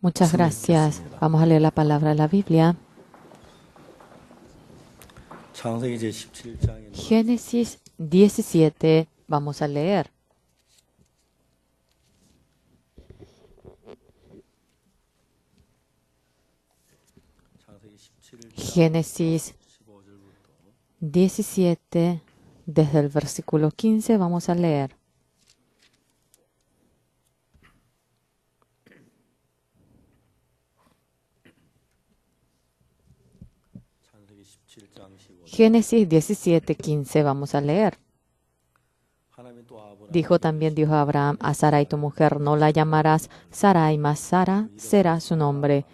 Muchas gracias. Vamos a leer la palabra de la Biblia. Génesis 17, vamos a leer. Génesis 17, desde el versículo 15, vamos a leer. Génesis 17, 15, vamos a leer. Dijo también Dios a Abraham, a Sarai tu mujer, no la llamarás Sarai, mas Sara será su nombre.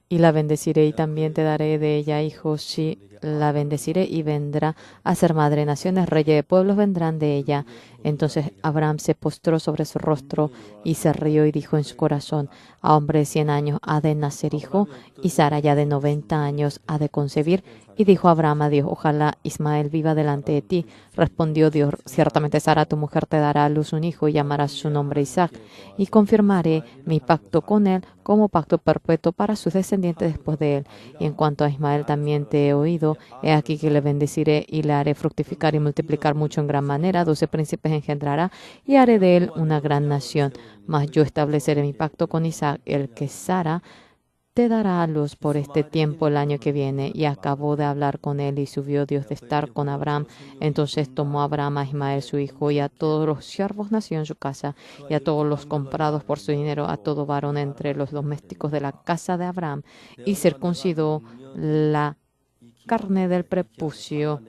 Y la bendeciré y también te daré de ella hijos. Sí, la bendeciré y vendrá a ser madre de naciones, reyes de pueblos vendrán de ella. Entonces Abraham se postró sobre su rostro y se rió y dijo en su corazón, a hombre de 100 años ha de nacer hijo, y Sara ya de 90 años ha de concebir. Y dijo Abraham a Dios, ojalá Ismael viva delante de ti. Respondió Dios, ciertamente Sara tu mujer te dará a luz un hijo y llamarás su nombre Isaac. Y confirmaré mi pacto con él como pacto perpetuo para sus descendientes después de él. Y en cuanto a Ismael también te he oído, he aquí que le bendeciré y le haré fructificar y multiplicar mucho en gran manera. 12 príncipes engendrará y haré de él una gran nación. Mas yo estableceré mi pacto con Isaac, el que Sara te dará a luz por este tiempo el año que viene. Y acabó de hablar con él y subió Dios de estar con Abraham. Entonces tomó Abraham a Ismael su hijo y a todos los siervos nació en su casa y a todos los comprados por su dinero, a todo varón entre los domésticos de la casa de Abraham, y circuncidó la carne del prepucio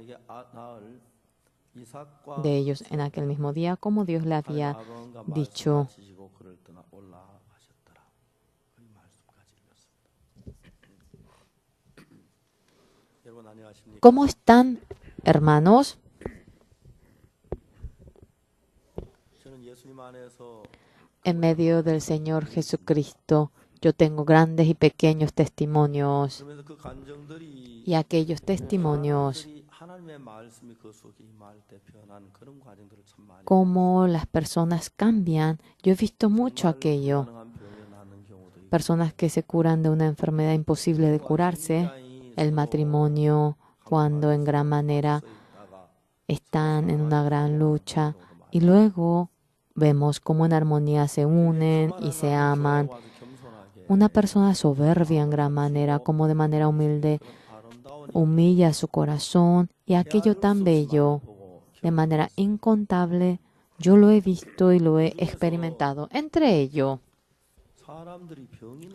de ellos en aquel mismo día, como Dios le había dicho. ¿Cómo están, hermanos? En medio del Señor Jesucristo, yo tengo grandes y pequeños testimonios. Y aquellos testimonios, cómo las personas cambian. Yo he visto mucho aquello. Personas que se curan de una enfermedad imposible de curarse. El matrimonio, cuando en gran manera están en una gran lucha. Y luego vemos cómo en armonía se unen y se aman. Una persona soberbia en gran manera, como de manera humilde humilla su corazón, y aquello tan bello, de manera incontable, Yo lo he visto y lo he experimentado. Entre ellos,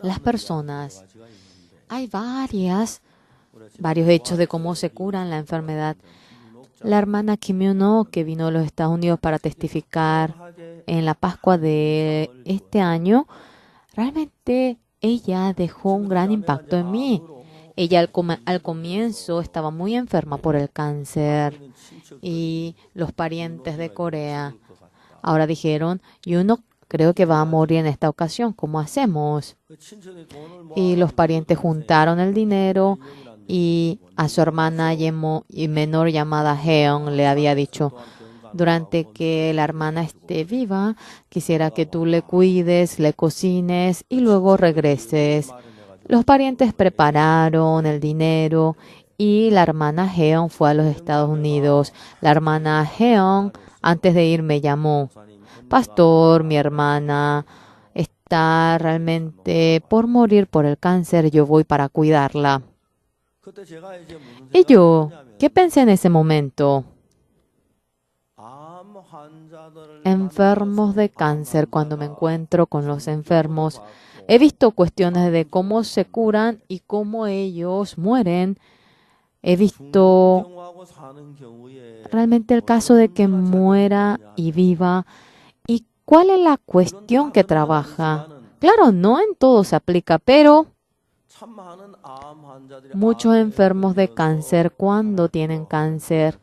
las personas, hay varios hechos de cómo se curan la enfermedad. La hermana Kim Yoon-ho, que vino a los Estados Unidos para testificar en la Pascua de este año, realmente ella dejó un gran impacto en mí. Ella al comienzo estaba muy enferma por el cáncer y los parientes de Corea ahora dijeron, yo no creo que va a morir en esta ocasión, ¿cómo hacemos? Y los parientes juntaron el dinero y a su hermana menor llamada Heon le había dicho, durante que la hermana esté viva, quisiera que tú le cuides, le cocines y luego regreses. Los parientes prepararon el dinero y la hermana Heon fue a los Estados Unidos. La hermana Heon, antes de ir, me llamó. Pastor, mi hermana está realmente por morir por el cáncer, yo voy para cuidarla. Y yo, ¿qué pensé en ese momento? Enfermos de cáncer, cuando me encuentro con los enfermos, he visto cuestiones de cómo se curan y cómo ellos mueren. He visto realmente el caso de que muera y viva. ¿Y cuál es la cuestión que trabaja? Claro, no en todo se aplica, pero muchos enfermos de cáncer, cuando tienen cáncer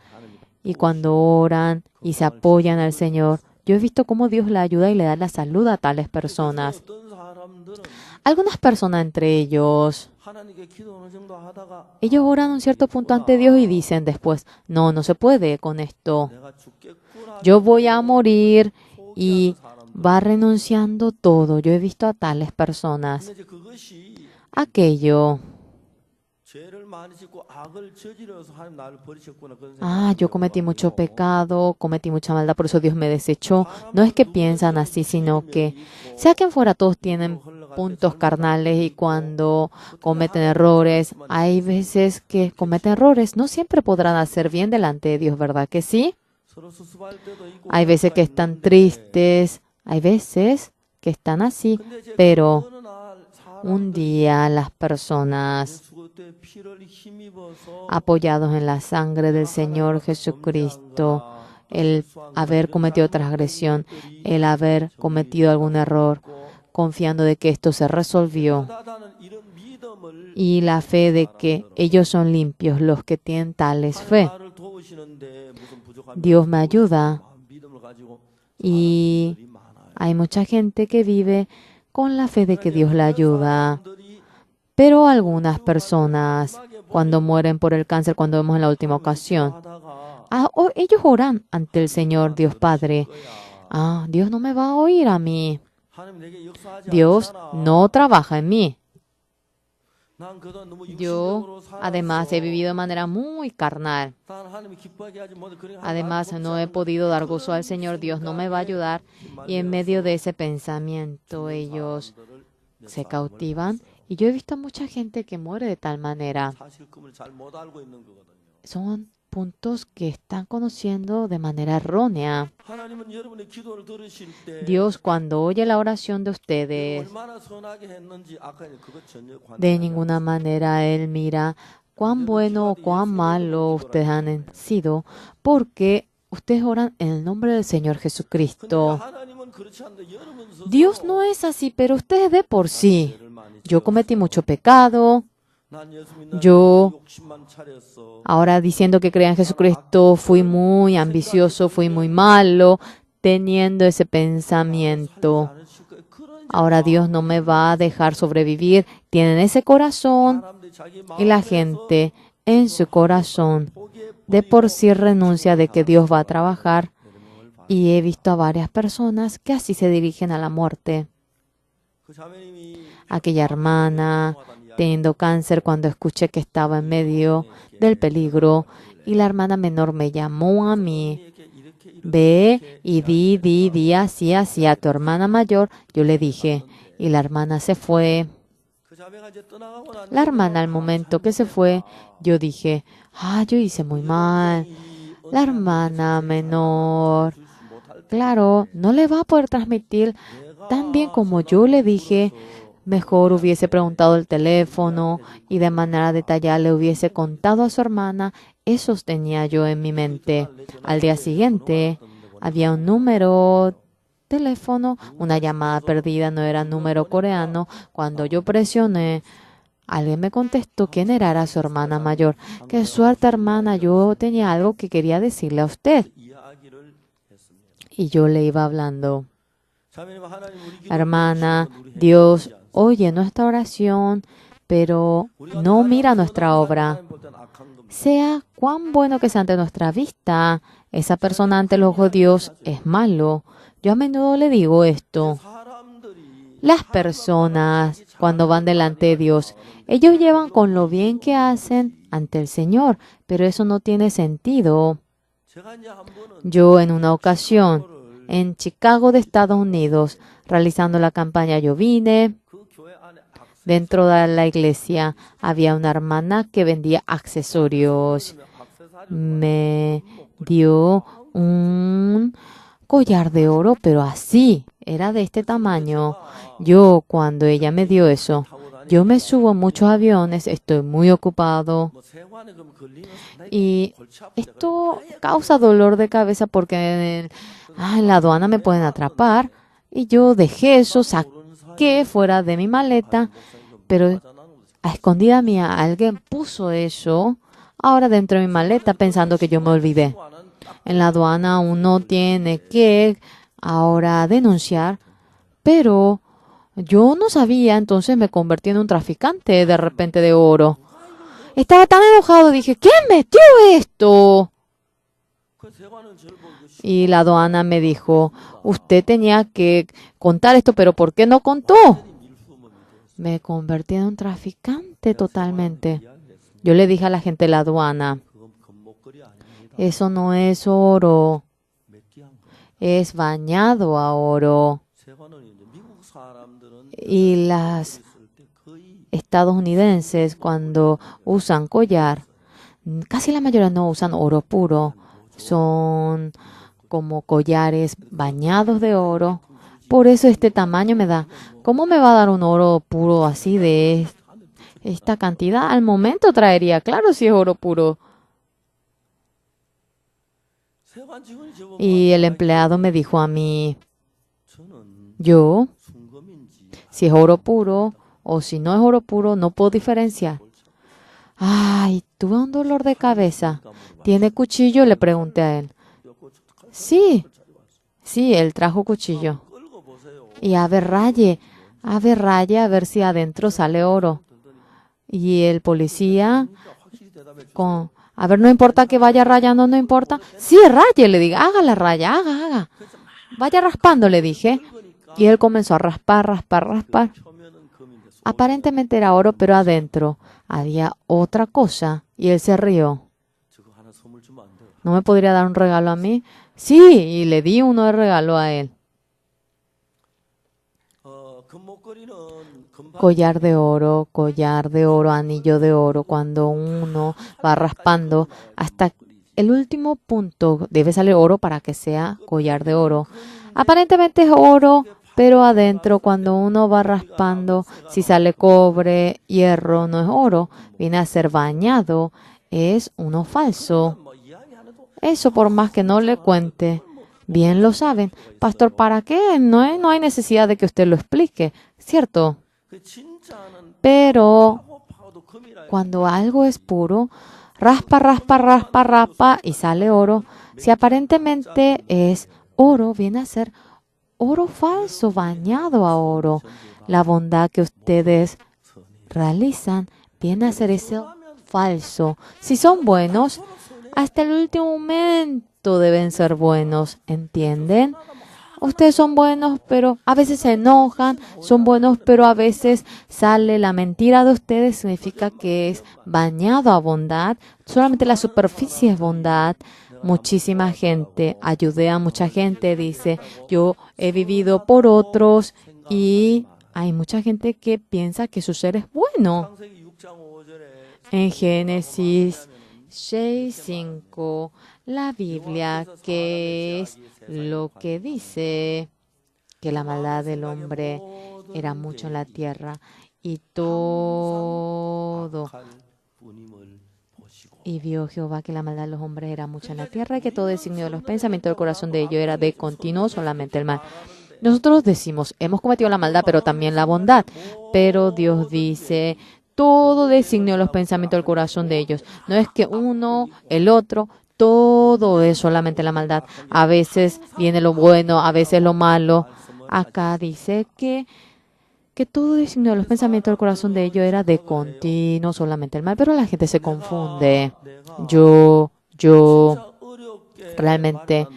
y cuando oran y se apoyan al Señor, yo he visto cómo Dios le ayuda y le da la salud a tales personas. Algunas personas entre ellos oran un cierto punto ante Dios y dicen después, no se puede con esto. Yo voy a morir y va renunciando todo. Yo he visto a tales personas. Aquello. Yo cometí mucho pecado, cometí mucha maldad, por eso Dios me desechó. No es que piensan así, sino que, sea quien fuera, todos tienen puntos carnales y cuando cometen errores, hay veces que cometen errores, no siempre podrán hacer bien delante de Dios, ¿verdad que sí? Hay veces que están tristes, hay veces que están así, pero un día las personas apoyados en la sangre del Señor Jesucristo, el haber cometido transgresión, el haber cometido algún error, confiando de que esto se resolvió y la fe de que ellos son limpios, los que tienen tales fe. Dios me ayuda y hay mucha gente que vive con la fe de que Dios la ayuda. Pero algunas personas, cuando mueren por el cáncer, cuando vemos en la última ocasión, ellos oran ante el Señor Dios Padre. Dios no me va a oír a mí. Dios no trabaja en mí. Yo, además, he vivido de manera muy carnal. Además, no he podido dar gozo al Señor. Dios no me va a ayudar. Y en medio de ese pensamiento, ellos se cautivan. Y yo he visto a mucha gente que muere de tal manera. Son puntos que están conociendo de manera errónea. Dios, cuando oye la oración de ustedes, de ninguna manera Él mira cuán bueno o cuán malo ustedes han sido, porque ustedes oran en el nombre del Señor Jesucristo. Dios no es así, pero ustedes de por sí. Yo cometí mucho pecado. Yo, ahora diciendo que creía en Jesucristo, fui muy ambicioso, fui muy malo, teniendo ese pensamiento. Ahora Dios no me va a dejar sobrevivir. Tienen ese corazón y la gente en su corazón de por sí renuncia de que Dios va a trabajar. Y he visto a varias personas que así se dirigen a la muerte. Aquella hermana teniendo cáncer, cuando escuché que estaba en medio del peligro, y la hermana menor me llamó a mí. Ve y di así a tu hermana mayor. Yo le dije, y la hermana se fue. La hermana, al momento que se fue, yo dije, yo hice muy mal. La hermana menor claro, no le va a poder transmitir tan bien como yo le dije. Mejor hubiese preguntado el teléfono y de manera detallada le hubiese contado a su hermana. Eso tenía yo en mi mente. Al día siguiente había un número teléfono, una llamada perdida, no era número coreano. Cuando yo presioné, alguien me contestó quién era, era su hermana mayor. Qué suerte, hermana, yo tenía algo que quería decirle a usted. Y yo le iba hablando. Hermana, Dios oye nuestra oración, pero no mira nuestra obra. Sea cuán bueno que sea ante nuestra vista, esa persona ante los ojos de Dios es malo. Yo a menudo le digo esto. Las personas, cuando van delante de Dios, ellos llevan con lo bien que hacen ante el Señor, pero eso no tiene sentido. Yo en una ocasión, en Chicago de Estados Unidos, realizando la campaña Yo Vine, dentro de la iglesia había una hermana que vendía accesorios. Me dio un collar de oro, pero así, era de este tamaño. Yo, cuando ella me dio eso, yo me subo a muchos aviones, estoy muy ocupado y esto causa dolor de cabeza porque en la aduana me pueden atrapar y yo dejé eso, saqué fuera de mi maleta, pero a escondida mía alguien puso eso ahora dentro de mi maleta pensando que yo me olvidé. En la aduana uno tiene que ahora denunciar, pero yo no sabía, entonces me convertí en un traficante de repente de oro. Estaba tan enojado, dije, ¿quién metió esto? Y la aduana me dijo, usted tenía que contar esto, pero ¿por qué no contó? Me convertí en un traficante totalmente. Yo le dije a la gente de la aduana, eso no es oro, es bañado a oro. Y las estadounidenses cuando usan collar, casi la mayoría no usan oro puro, son como collares bañados de oro. Por eso este tamaño me da. ¿Cómo me va a dar un oro puro así de esta cantidad? Al momento traería, claro, si es oro puro. Y el empleado me dijo a mí, yo, si es oro puro o si no es oro puro, no puedo diferenciar. Ay, tuve un dolor de cabeza. ¿Tiene cuchillo? Le pregunté a él. Sí, él trajo cuchillo. Y a ver, raye, a ver si adentro sale oro. Y el policía, a ver, no importa que vaya rayando, no importa. Sí, raye, le dije, haga la raya, haga. Vaya raspando, le dije. Y él comenzó a raspar. Aparentemente era oro, pero adentro había otra cosa. Y él se rió. ¿No me podría dar un regalo a mí? Sí, y le di uno de regalo a él. Collar de oro, anillo de oro. Cuando uno va raspando, hasta el último punto debe salir oro para que sea collar de oro. Aparentemente es oro, pero adentro cuando uno va raspando, si sale cobre, hierro, no es oro, viene a ser bañado, es uno falso. Eso por más que no le cuente, bien lo saben. Pastor, ¿para qué? No hay necesidad de que usted lo explique, ¿cierto? Pero cuando algo es puro, raspa y sale oro. Si aparentemente es oro, viene a ser oro falso, bañado a oro. La bondad que ustedes realizan viene a ser ese falso. Si son buenos, hasta el último momento deben ser buenos, ¿entienden? Ustedes son buenos, pero a veces se enojan, son buenos, pero a veces sale la mentira de ustedes, significa que es bañado a bondad, solamente la superficie es bondad. Muchísima gente, ayudé a mucha gente, dice, yo he vivido por otros y hay mucha gente que piensa que su ser es bueno. En Génesis 6:5, la Biblia, que es lo que dice que la maldad del hombre era mucho en la tierra y todo. Y vio Jehová que la maldad de los hombres era mucha en la tierra y que todo designio de los pensamientos del corazón de ellos era de continuo solamente el mal. Nosotros decimos, hemos cometido la maldad, pero también la bondad. Pero Dios dice, todo designio de los pensamientos del corazón de ellos. No es que uno, el otro, todo es solamente la maldad. A veces viene lo bueno, a veces lo malo. Acá dice que todo designio de los pensamientos del corazón de ellos era de continuo solamente el mal, pero la gente se confunde. Yo realmente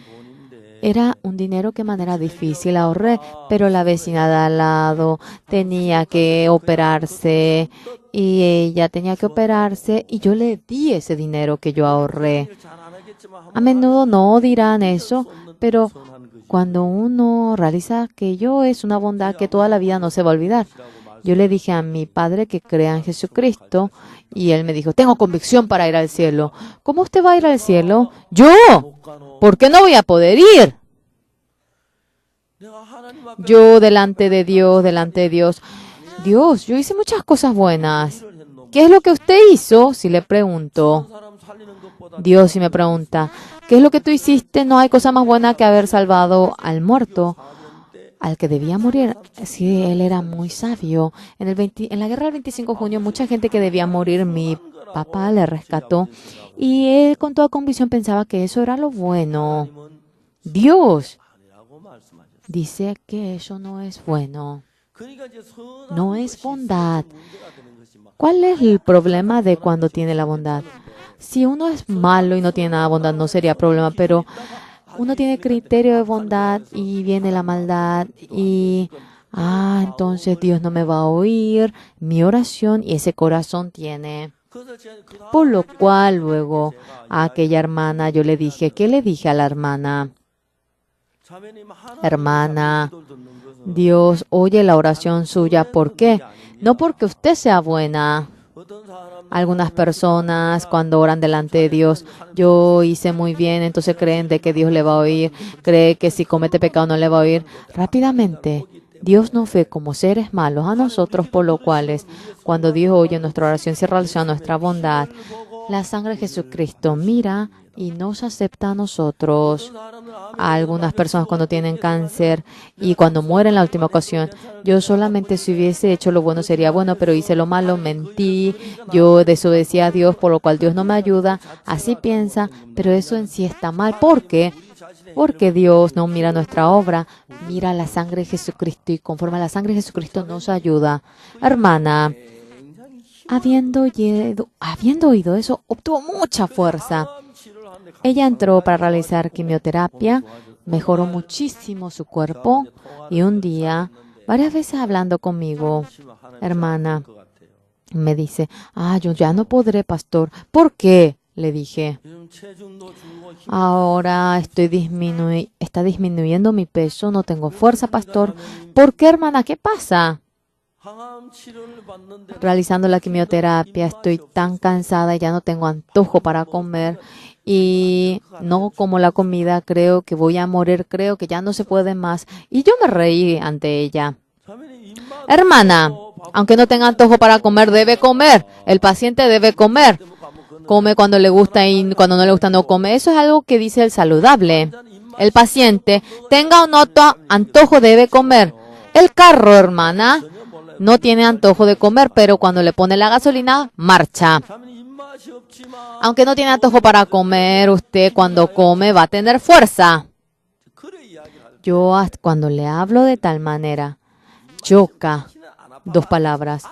era un dinero que de manera difícil ahorré, pero la vecina de al lado tenía que operarse y ella tenía que operarse y yo le di ese dinero que yo ahorré. A menudo no dirán eso, pero cuando uno realiza aquello es una bondad que toda la vida no se va a olvidar. Yo le dije a mi padre que crea en Jesucristo y él me dijo, tengo convicción para ir al cielo. ¿Cómo usted va a ir al cielo? ¡Yo! ¿Por qué no voy a poder ir? Yo delante de Dios. Dios, yo hice muchas cosas buenas. ¿Qué es lo que usted hizo? Si le pregunto. Dios si me pregunta, ¿qué es lo que tú hiciste? No hay cosa más buena que haber salvado al muerto, al que debía morir. Sí, él era muy sabio. En la guerra del 25 de junio, mucha gente que debía morir, mi papá le rescató. Y él con toda convicción pensaba que eso era lo bueno. Dios dice que eso no es bueno. No es bondad. ¿Cuál es el problema de cuando tiene la bondad? Si uno es malo y no tiene nada de bondad, no sería problema, pero uno tiene criterio de bondad y viene la maldad y, entonces Dios no me va a oír mi oración y ese corazón tiene. Por lo cual luego a aquella hermana yo le dije, ¿qué le dije a la hermana? Hermana, Dios oye la oración suya. ¿Por qué? No porque usted sea buena. Algunas personas cuando oran delante de Dios, yo hice muy bien, entonces creen de que Dios le va a oír, cree que si comete pecado no le va a oír. Rápidamente, Dios nos ve como seres malos a nosotros, por lo cual cuando Dios oye nuestra oración se relaciona a nuestra bondad. La sangre de Jesucristo mira y nos acepta a nosotros. A algunas personas cuando tienen cáncer y cuando mueren la última ocasión, yo solamente si hubiese hecho lo bueno sería bueno, pero hice lo malo, mentí, yo desobedecí a Dios, por lo cual Dios no me ayuda. Así piensa, pero eso en sí está mal. ¿Por qué? Porque Dios no mira nuestra obra, mira la sangre de Jesucristo y conforme a la sangre de Jesucristo nos ayuda. Hermana, habiendo oído eso, obtuvo mucha fuerza. Ella entró para realizar quimioterapia, mejoró muchísimo su cuerpo y un día, varias veces hablando conmigo, hermana, me dice, yo ya no podré, pastor. ¿Por qué? Le dije, ahora está disminuyendo mi peso, no tengo fuerza, pastor. ¿Por qué, hermana? ¿Qué pasa? Realizando la quimioterapia, estoy tan cansada y ya no tengo antojo para comer y no como la comida, creo que voy a morir, creo que ya no se puede más. Y yo me reí ante ella. Hermana, aunque no tenga antojo para comer, debe comer. El paciente debe comer. Come cuando le gusta y cuando no le gusta no come. Eso es algo que dice el saludable. El paciente, tenga o no antojo, debe comer. El carro, hermana, no tiene antojo de comer, pero cuando le pone la gasolina, marcha. Aunque no tiene antojo para comer, usted cuando come va a tener fuerza. Yo cuando le hablo de tal manera, choca. 2 palabras.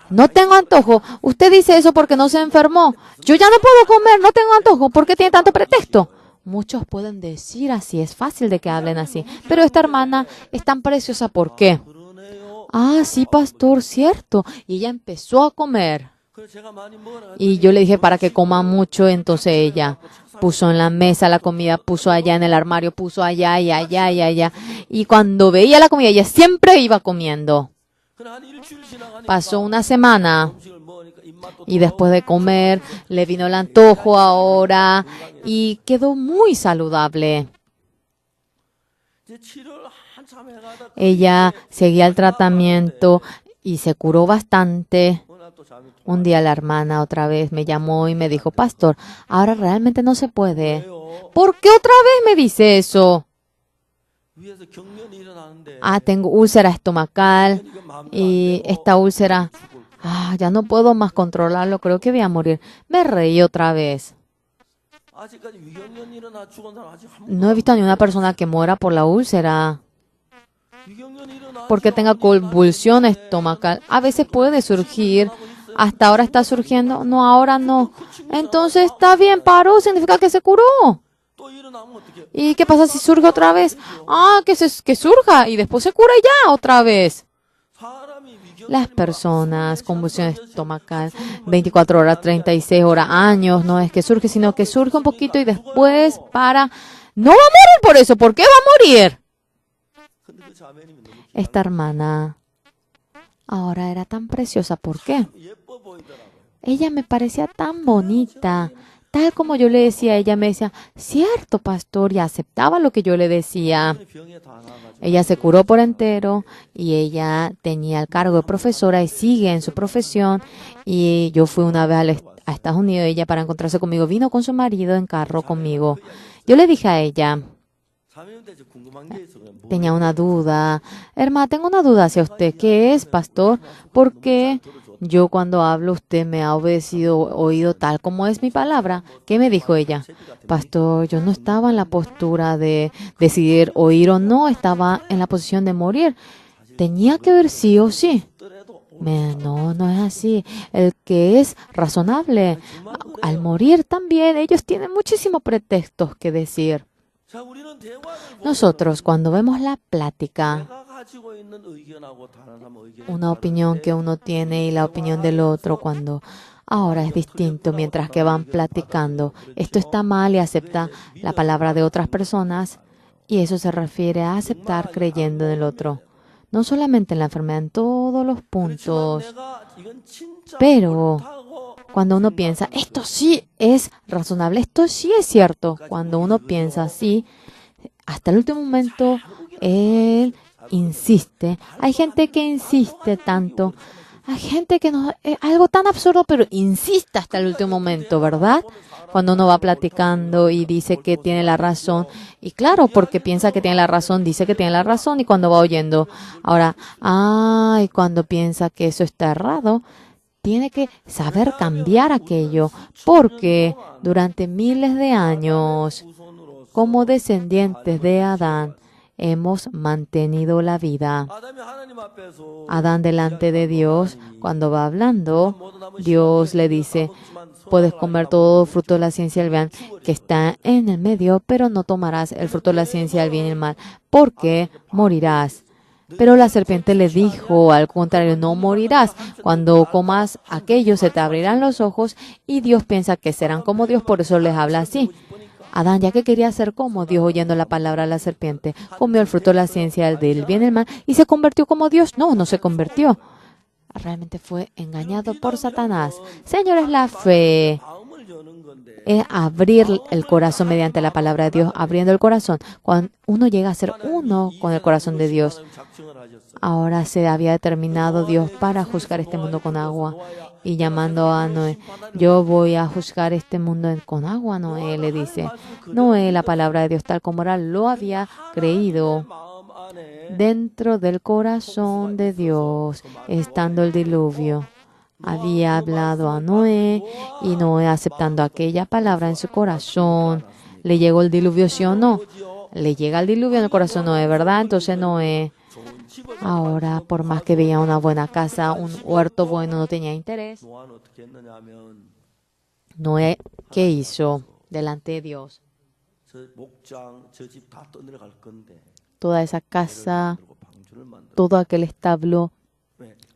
No tengo antojo. Usted dice eso porque no se enfermó. Yo ya no puedo comer, no tengo antojo. ¿Por qué tiene tanto pretexto? Muchos pueden decir así, es fácil de que hablen así. Pero esta hermana es tan preciosa, ¿por qué? Sí, pastor, cierto. Y ella empezó a comer. Y yo le dije para que coma mucho, entonces ella puso en la mesa la comida, puso allá en el armario, puso allá y allá y allá. Y cuando veía la comida, ella siempre iba comiendo. Pasó una semana Y después de comer, le vino el antojo ahora y quedó muy saludable. Ella seguía el tratamiento y se curó bastante. Un día la hermana otra vez me llamó y me dijo, pastor, ahora realmente no se puede. ¿Por qué otra vez me dice eso? Tengo úlcera estomacal y esta úlcera, ya no puedo más controlarlo, creo que voy a morir. Me reí otra vez. No he visto a ni una persona que muera por la úlcera. Porque tenga convulsión estomacal. A veces puede surgir. Hasta ahora está surgiendo. No, ahora no. Entonces está bien, paró. Significa que se curó. ¿Y qué pasa si surge otra vez? Que surja y después se cura ya otra vez. Las personas, convulsión estomacal, 24 horas, 36 horas, años, no es que surge, sino que surge un poquito y después para. No va a morir por eso. ¿Por qué va a morir? Esta hermana ahora era tan preciosa. ¿Por qué? Ella me parecía tan bonita. Tal como yo le decía, ella me decía, cierto, pastor, y aceptaba lo que yo le decía. Ella se curó por entero y ella tenía el cargo de profesora y sigue en su profesión. Y yo fui una vez a Estados Unidos, ella para encontrarse conmigo, vino con su marido en carro conmigo. Yo le dije a ella, tenía una duda. Hermana, tengo una duda hacia usted. ¿Qué es, pastor? Porque yo cuando hablo usted me ha oído tal como es mi palabra. ¿Qué me dijo ella? Pastor, yo no estaba en la postura de decidir oír o no. Estaba en la posición de morir. Tenía que oír sí o sí. No es así. El que es razonable, al morir también, ellos tienen muchísimos pretextos que decir. Nosotros, cuando vemos la plática, una opinión que uno tiene y la opinión del otro, cuando ahora es distinto, mientras que van platicando, esto está mal y acepta la palabra de otras personas, y eso se refiere a aceptar creyendo en el otro. No solamente en la enfermedad, en todos los puntos. Pero cuando uno piensa, esto sí es razonable, esto sí es cierto, cuando uno piensa así, hasta el último momento, él insiste. Hay gente que insiste tanto. Hay gente que no, es algo tan absurdo, pero insiste hasta el último momento, ¿verdad? Cuando uno va platicando y dice que tiene la razón. Y claro, porque piensa que tiene la razón, dice que tiene la razón y cuando va oyendo. Ahora, y cuando piensa que eso está errado, tiene que saber cambiar aquello. Porque durante miles de años, como descendientes de Adán, hemos mantenido la vida. Adán delante de Dios, cuando va hablando, Dios le dice, puedes comer todo fruto de la ciencia del bien que está en el medio, pero no tomarás el fruto de la ciencia del bien y el mal, porque morirás. Pero la serpiente le dijo, al contrario, no morirás. Cuando comas aquello, se te abrirán los ojos y Dios piensa que serán como Dios, por eso les habla así. Adán, ya que quería ser como Dios, oyendo la palabra de la serpiente, comió el fruto de la ciencia del bien y el mal y se convirtió como Dios. No se convirtió. Realmente fue engañado por Satanás. Señores, la fe es abrir el corazón mediante la palabra de Dios, abriendo el corazón. Cuando uno llega a ser uno con el corazón de Dios, ahora se había determinado Dios para juzgar este mundo con agua. Y llamando a Noé, yo voy a juzgar este mundo con agua, Noé, le dice. Noé, la palabra de Dios tal como era, lo había creído dentro del corazón de Dios, estando el diluvio. Había hablado a Noé y Noé aceptando aquella palabra en su corazón. ¿Le llegó el diluvio, sí o no? Le llega el diluvio en el corazón Noé, ¿verdad? Entonces Noé, ahora, por más que veía una buena casa, un huerto bueno, no tenía interés. Noé, ¿qué hizo delante de Dios? Toda esa casa, todo aquel establo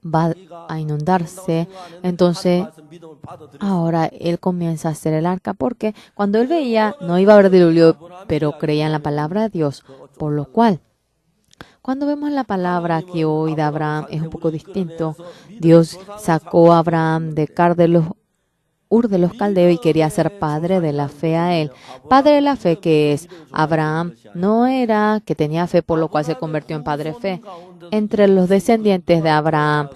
va a inundarse. Entonces, ahora él comienza a hacer el arca porque cuando él veía, no iba a haber diluvio, pero creía en la palabra de Dios, por lo cual, Cuando vemos la palabra aquí hoy de Abraham, es un poco distinto. Dios sacó a Abraham de Ur de los Caldeos y quería ser padre de la fe a él. Padre de la fe, que es Abraham, no era que tenía fe por lo cual se convirtió en padre de fe. Entre los descendientes de Abraham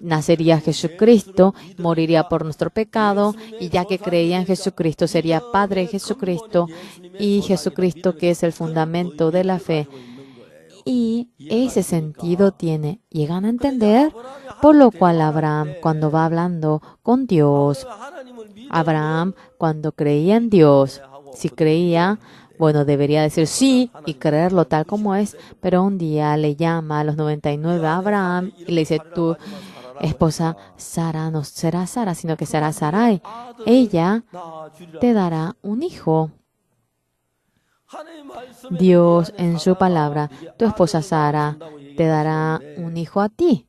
nacería Jesucristo, moriría por nuestro pecado, y ya que creía en Jesucristo, sería padre de Jesucristo, y Jesucristo, que es el fundamento de la fe. Y ese sentido tiene, llegan a entender, por lo cual Abraham, cuando va hablando con Dios, Abraham, cuando creía en Dios, si creía, bueno, debería decir sí y creerlo tal como es, pero un día le llama a los 99 a Abraham y le dice, tu esposa Sara no será Sara, sino que será Sarai. Ella te dará un hijo. Dios en su palabra, tu esposa Sara te dará un hijo a ti.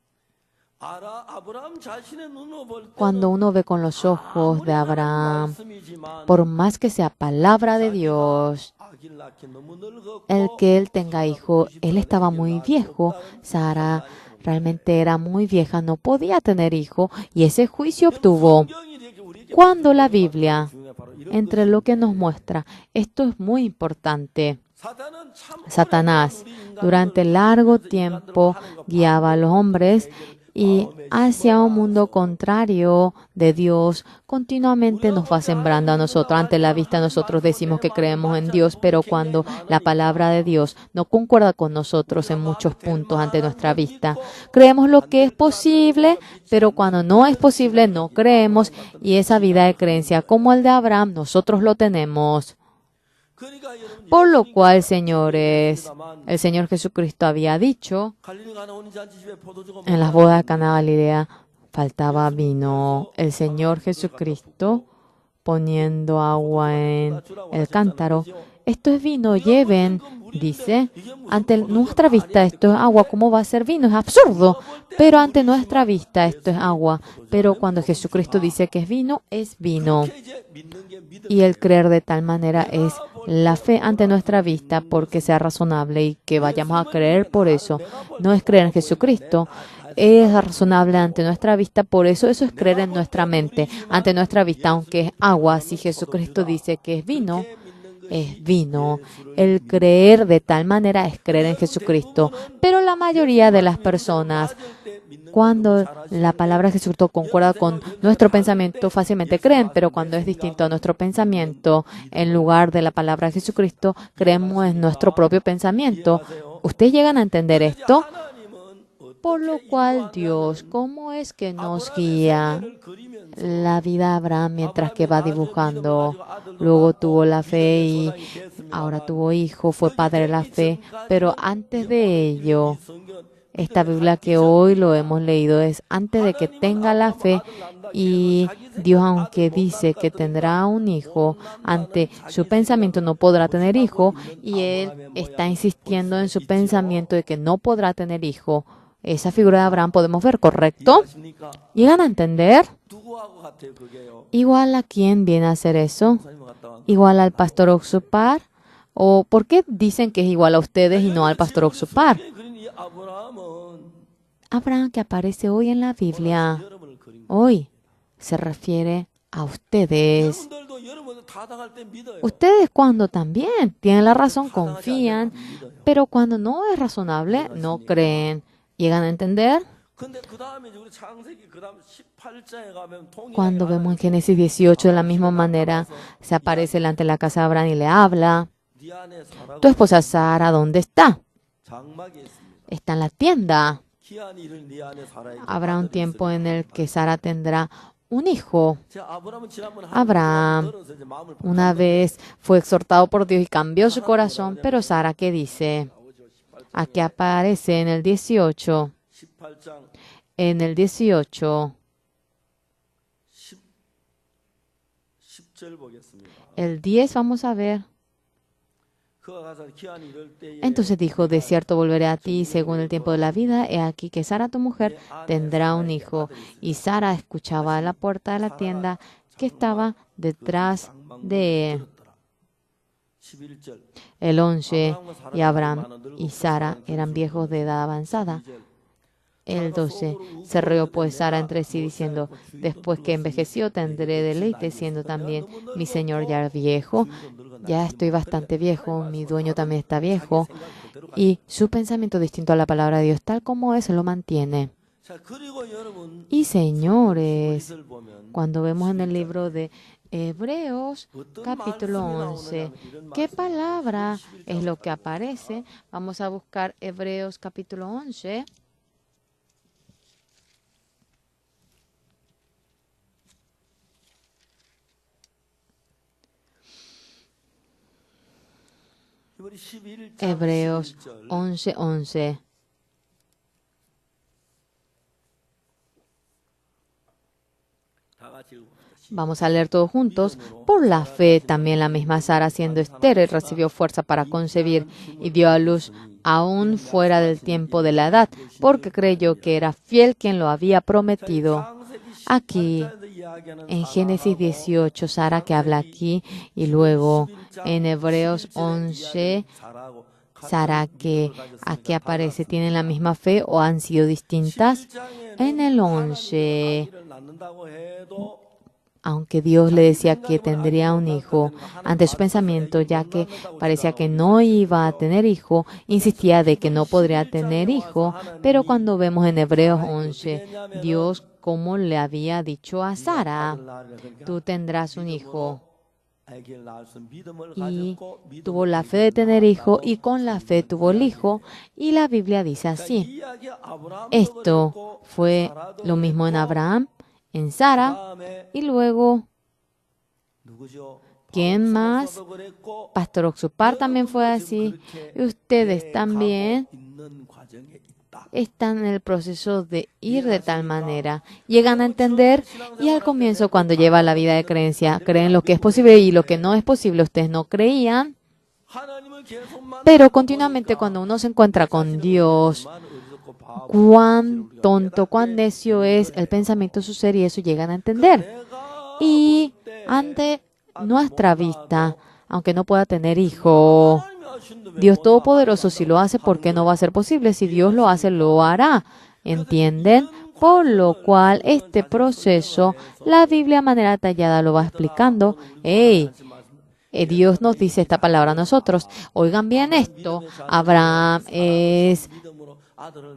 Cuando uno ve con los ojos de Abraham, por más que sea palabra de Dios, el que él tenga hijo, él estaba muy viejo, Sara realmente era muy vieja, no podía tener hijo, y ese juicio obtuvo. Cuando la Biblia, entre lo que nos muestra, esto es muy importante. Satanás durante largo tiempo guiaba a los hombres y hacia un mundo contrario de Dios, continuamente nos va sembrando a nosotros. Ante la vista nosotros decimos que creemos en Dios, pero cuando la palabra de Dios no concuerda con nosotros en muchos puntos ante nuestra vista, creemos lo que es posible, pero cuando no es posible no creemos, y esa vida de creencia como el de Abraham nosotros lo tenemos. Por lo cual, señores, el Señor Jesucristo había dicho, en las bodas de Caná de Galilea faltaba vino. El Señor Jesucristo poniendo agua en el cántaro. Esto es vino, lleven, dice. Ante nuestra vista esto es agua, ¿cómo va a ser vino? Es absurdo. Pero ante nuestra vista esto es agua. Pero cuando Jesucristo dice que es vino, es vino. Y el creer de tal manera es la fe ante nuestra vista, porque sea razonable y que vayamos a creer por eso. No es creer en Jesucristo, es razonable ante nuestra vista, por eso es creer en nuestra mente, ante nuestra vista, aunque es agua. Si Jesucristo dice que es vino, es vino. El creer de tal manera es creer en Jesucristo. Pero la mayoría de las personas, cuando la palabra de Jesucristo concuerda con nuestro pensamiento, fácilmente creen, pero cuando es distinto a nuestro pensamiento, en lugar de la palabra de Jesucristo, creemos en nuestro propio pensamiento. ¿Ustedes llegan a entender esto? Por lo cual Dios, ¿cómo es que nos guía la vida de Abraham mientras que va dibujando? Luego tuvo la fe y ahora tuvo hijo, fue padre de la fe, pero antes de ello, esta Biblia que hoy lo hemos leído es antes de que tenga la fe, y Dios, aunque dice que tendrá un hijo, ante su pensamiento no podrá tener hijo, y él está insistiendo en su pensamiento de que no podrá tener hijo. Esa figura de Abraham podemos ver, ¿correcto? ¿Llegan a entender? Igual a quién viene a hacer eso, igual al pastor Oxupar, o ¿por qué dicen que es igual a ustedes y no al pastor Oxupar? Abraham que aparece hoy en la Biblia, hoy se refiere a ustedes. Ustedes cuando también tienen la razón confían, pero cuando no es razonable no creen. ¿Llegan a entender? Cuando vemos en Génesis 18 de la misma manera, se aparece delante de la casa de Abraham y le habla. Tu esposa Sara, ¿dónde está? Está en la tienda. Habrá un tiempo en el que Sara tendrá un hijo. Abraham una vez fue exhortado por Dios y cambió su corazón, pero Sara, ¿qué dice? Aquí aparece en el 18. En el 18. El 10 vamos a ver. Entonces dijo, de cierto volveré a ti según el tiempo de la vida. He aquí que Sara, tu mujer, tendrá un hijo. Y Sara escuchaba a la puerta de la tienda que estaba detrás de él. El 11, y Abraham y Sara eran viejos de edad avanzada. El 12, se rió pues Sara entre sí diciendo, después que envejeció tendré deleite, siendo también mi señor ya viejo. Ya estoy bastante viejo, mi dueño también está viejo. Y su pensamiento distinto a la palabra de Dios, tal como es, lo mantiene. Y señores, cuando vemos en el libro de Hebreos, capítulo 11, ¿qué palabra es lo que aparece? Vamos a buscar Hebreos, capítulo 11. Hebreos 11:11. Vamos a leer todos juntos. Por la fe, también la misma Sara, siendo estéril, recibió fuerza para concebir y dio a luz aún fuera del tiempo de la edad, porque creyó que era fiel quien lo había prometido. Aquí, en Génesis 18, Sara que habla aquí, y luego en Hebreos 11, Sara que aquí aparece, ¿tienen la misma fe o han sido distintas? En el 11, aunque Dios le decía que tendría un hijo, ante su pensamiento, ya que parecía que no iba a tener hijo, insistía de que no podría tener hijo, pero cuando vemos en Hebreos 11, Dios como le había dicho a Sara, tú tendrás un hijo. Y tuvo la fe de tener hijo y con la fe tuvo el hijo, y la Biblia dice así. Esto fue lo mismo en Abraham, en Sara, y luego, ¿quién más? Pastor Oxupar también fue así, y ustedes también están en el proceso de ir de tal manera. Llegan a entender, y al comienzo, cuando lleva la vida de creencia, creen lo que es posible y lo que no es posible. Ustedes no creían, pero continuamente cuando uno se encuentra con Dios, cuán tonto, cuán necio es el pensamiento de su ser, y eso llegan a entender. Y ante nuestra vista, aunque no pueda tener hijo, Dios Todopoderoso, si lo hace, ¿por qué no va a ser posible? Si Dios lo hace, lo hará. ¿Entienden? Por lo cual, este proceso, la Biblia de manera detallada lo va explicando. Dios nos dice esta palabra a nosotros. Oigan bien esto. Abraham es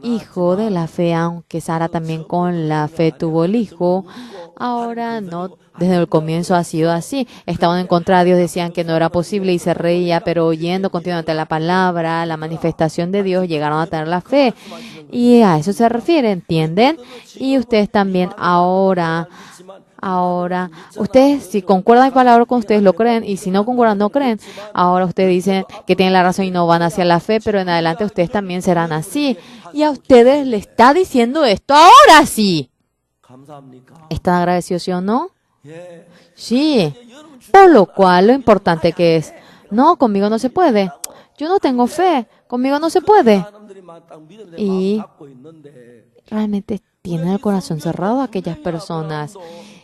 hijo de la fe, aunque Sara también con la fe tuvo el hijo. Ahora no, desde el comienzo ha sido así. Estaban en contra de Dios, decían que no era posible y se reía, pero oyendo continuamente la palabra, la manifestación de Dios, llegaron a tener la fe. Y a eso se refiere, ¿entienden? Y ustedes también ahora, ustedes si concuerdan con palabra con ustedes lo creen, y si no concuerdan no creen. Ahora ustedes dicen que tienen la razón y no van hacia la fe, pero en adelante ustedes también serán así. Y a ustedes le está diciendo esto ahora sí. ¿Están agradecidos, sí o no? Sí. Por lo cual, lo importante que es, no, conmigo no se puede. Yo no tengo fe. Conmigo no se puede. Y realmente tienen el corazón cerrado aquellas personas.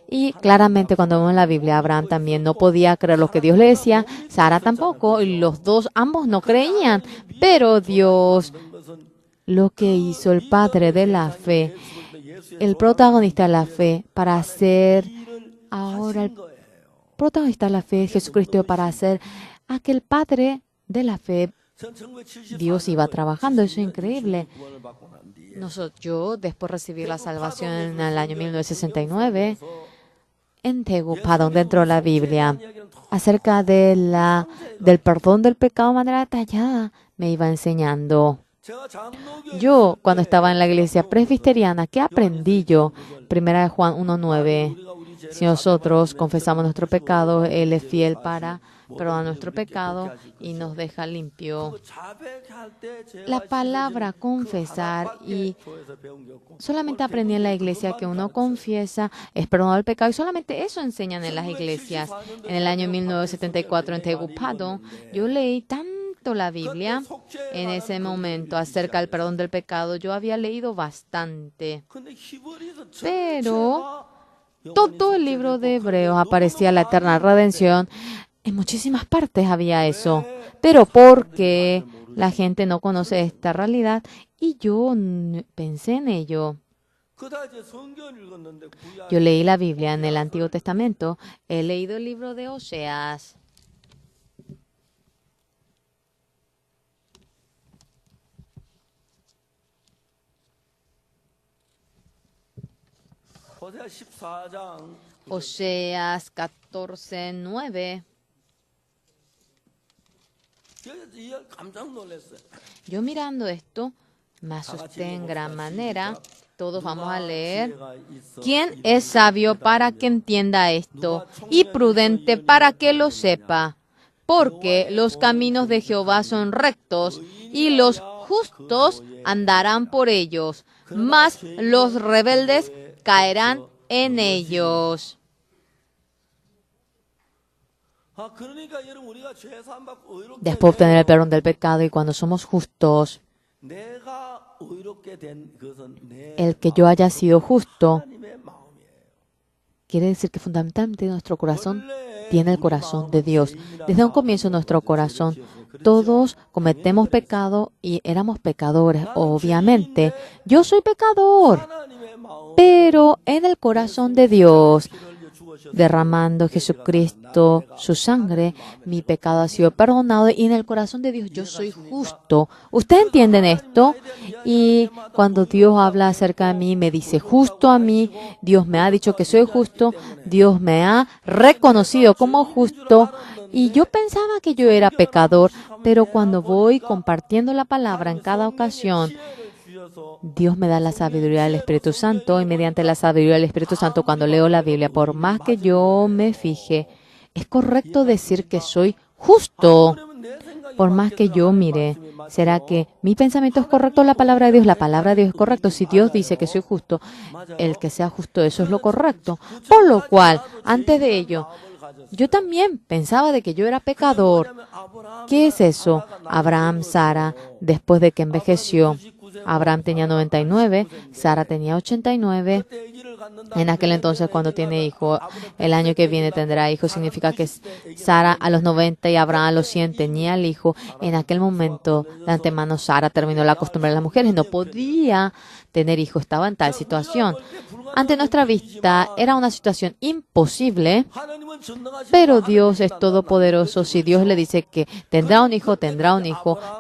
Y claramente cuando vemos la Biblia, Abraham también no podía creer lo que Dios le decía, Sara tampoco, y los dos, ambos no creían. Pero Dios, lo que hizo el Padre de la fe, el protagonista de la fe, para ser ahora el protagonista de la fe, Jesucristo, para hacer aquel Padre de la fe, Dios iba trabajando. Eso es increíble. Yo, después de recibir la salvación en el año 1969, en Tegupadón, dentro de la Biblia, acerca del perdón del pecado de manera detallada, me iba enseñando. Yo, cuando estaba en la iglesia presbiteriana, ¿qué aprendí yo? Primera de Juan 1:9. Si nosotros confesamos nuestro pecado, Él es fiel para perdonar nuestro pecado y nos deja limpio. La palabra confesar, y solamente aprendí en la iglesia que uno confiesa, es perdonado el pecado, y solamente eso enseñan en las iglesias. En el año 1974 en Tegupadón, yo leí tanto la Biblia en ese momento acerca del perdón del pecado. Yo había leído bastante, pero todo el libro de Hebreos aparecía la eterna redención En muchísimas partes había eso. Pero porque la gente no conoce esta realidad y yo pensé en ello. Yo leí la Biblia en el Antiguo Testamento. He leído el libro de Oseas. Oseas 14:9. Yo mirando esto, me asusté en gran manera. Todos vamos a leer. ¿Quién es sabio para que entienda esto? Y prudente para que lo sepa. Porque los caminos de Jehová son rectos, y los justos andarán por ellos, mas los rebeldes caerán en ellos. Después de obtener el perdón del pecado y cuando somos justos, el que yo haya sido justo, quiere decir que fundamentalmente nuestro corazón tiene el corazón de Dios. Desde un comienzo nuestro corazón, todos cometemos pecado y éramos pecadores, obviamente. Yo soy pecador, pero en el corazón de Dios, derramando Jesucristo su sangre, mi pecado ha sido perdonado y en el corazón de Dios yo soy justo. ¿Ustedes entienden esto? Y cuando Dios habla acerca de mí, me dice justo a mí, Dios me ha dicho que soy justo, Dios me ha reconocido como justo y yo pensaba que yo era pecador, pero cuando voy compartiendo la palabra en cada ocasión, Dios me da la sabiduría del Espíritu Santo y mediante la sabiduría del Espíritu Santo cuando leo la Biblia, por más que yo me fije, es correcto decir que soy justo. Por más que yo mire, ¿será que mi pensamiento es correcto o la palabra de Dios? La palabra de Dios es correcto. Si Dios dice que soy justo, el que sea justo, eso es lo correcto. Por lo cual, antes de ello, yo también pensaba de que yo era pecador. ¿Qué es eso? Abraham, Sara, después de que envejeció, Abraham tenía 99, Sara tenía 89. En aquel entonces, cuando tiene hijo, el año que viene tendrá hijo, significa que Sara a los 90 y Abraham a los 100 tenía el hijo. En aquel momento, de antemano, Sara terminó la costumbre de las mujeres, no podía tener hijo, estaba en tal situación. Ante nuestra vista, era una situación imposible, pero Dios es todopoderoso. Si Dios le dice que tendrá un hijo,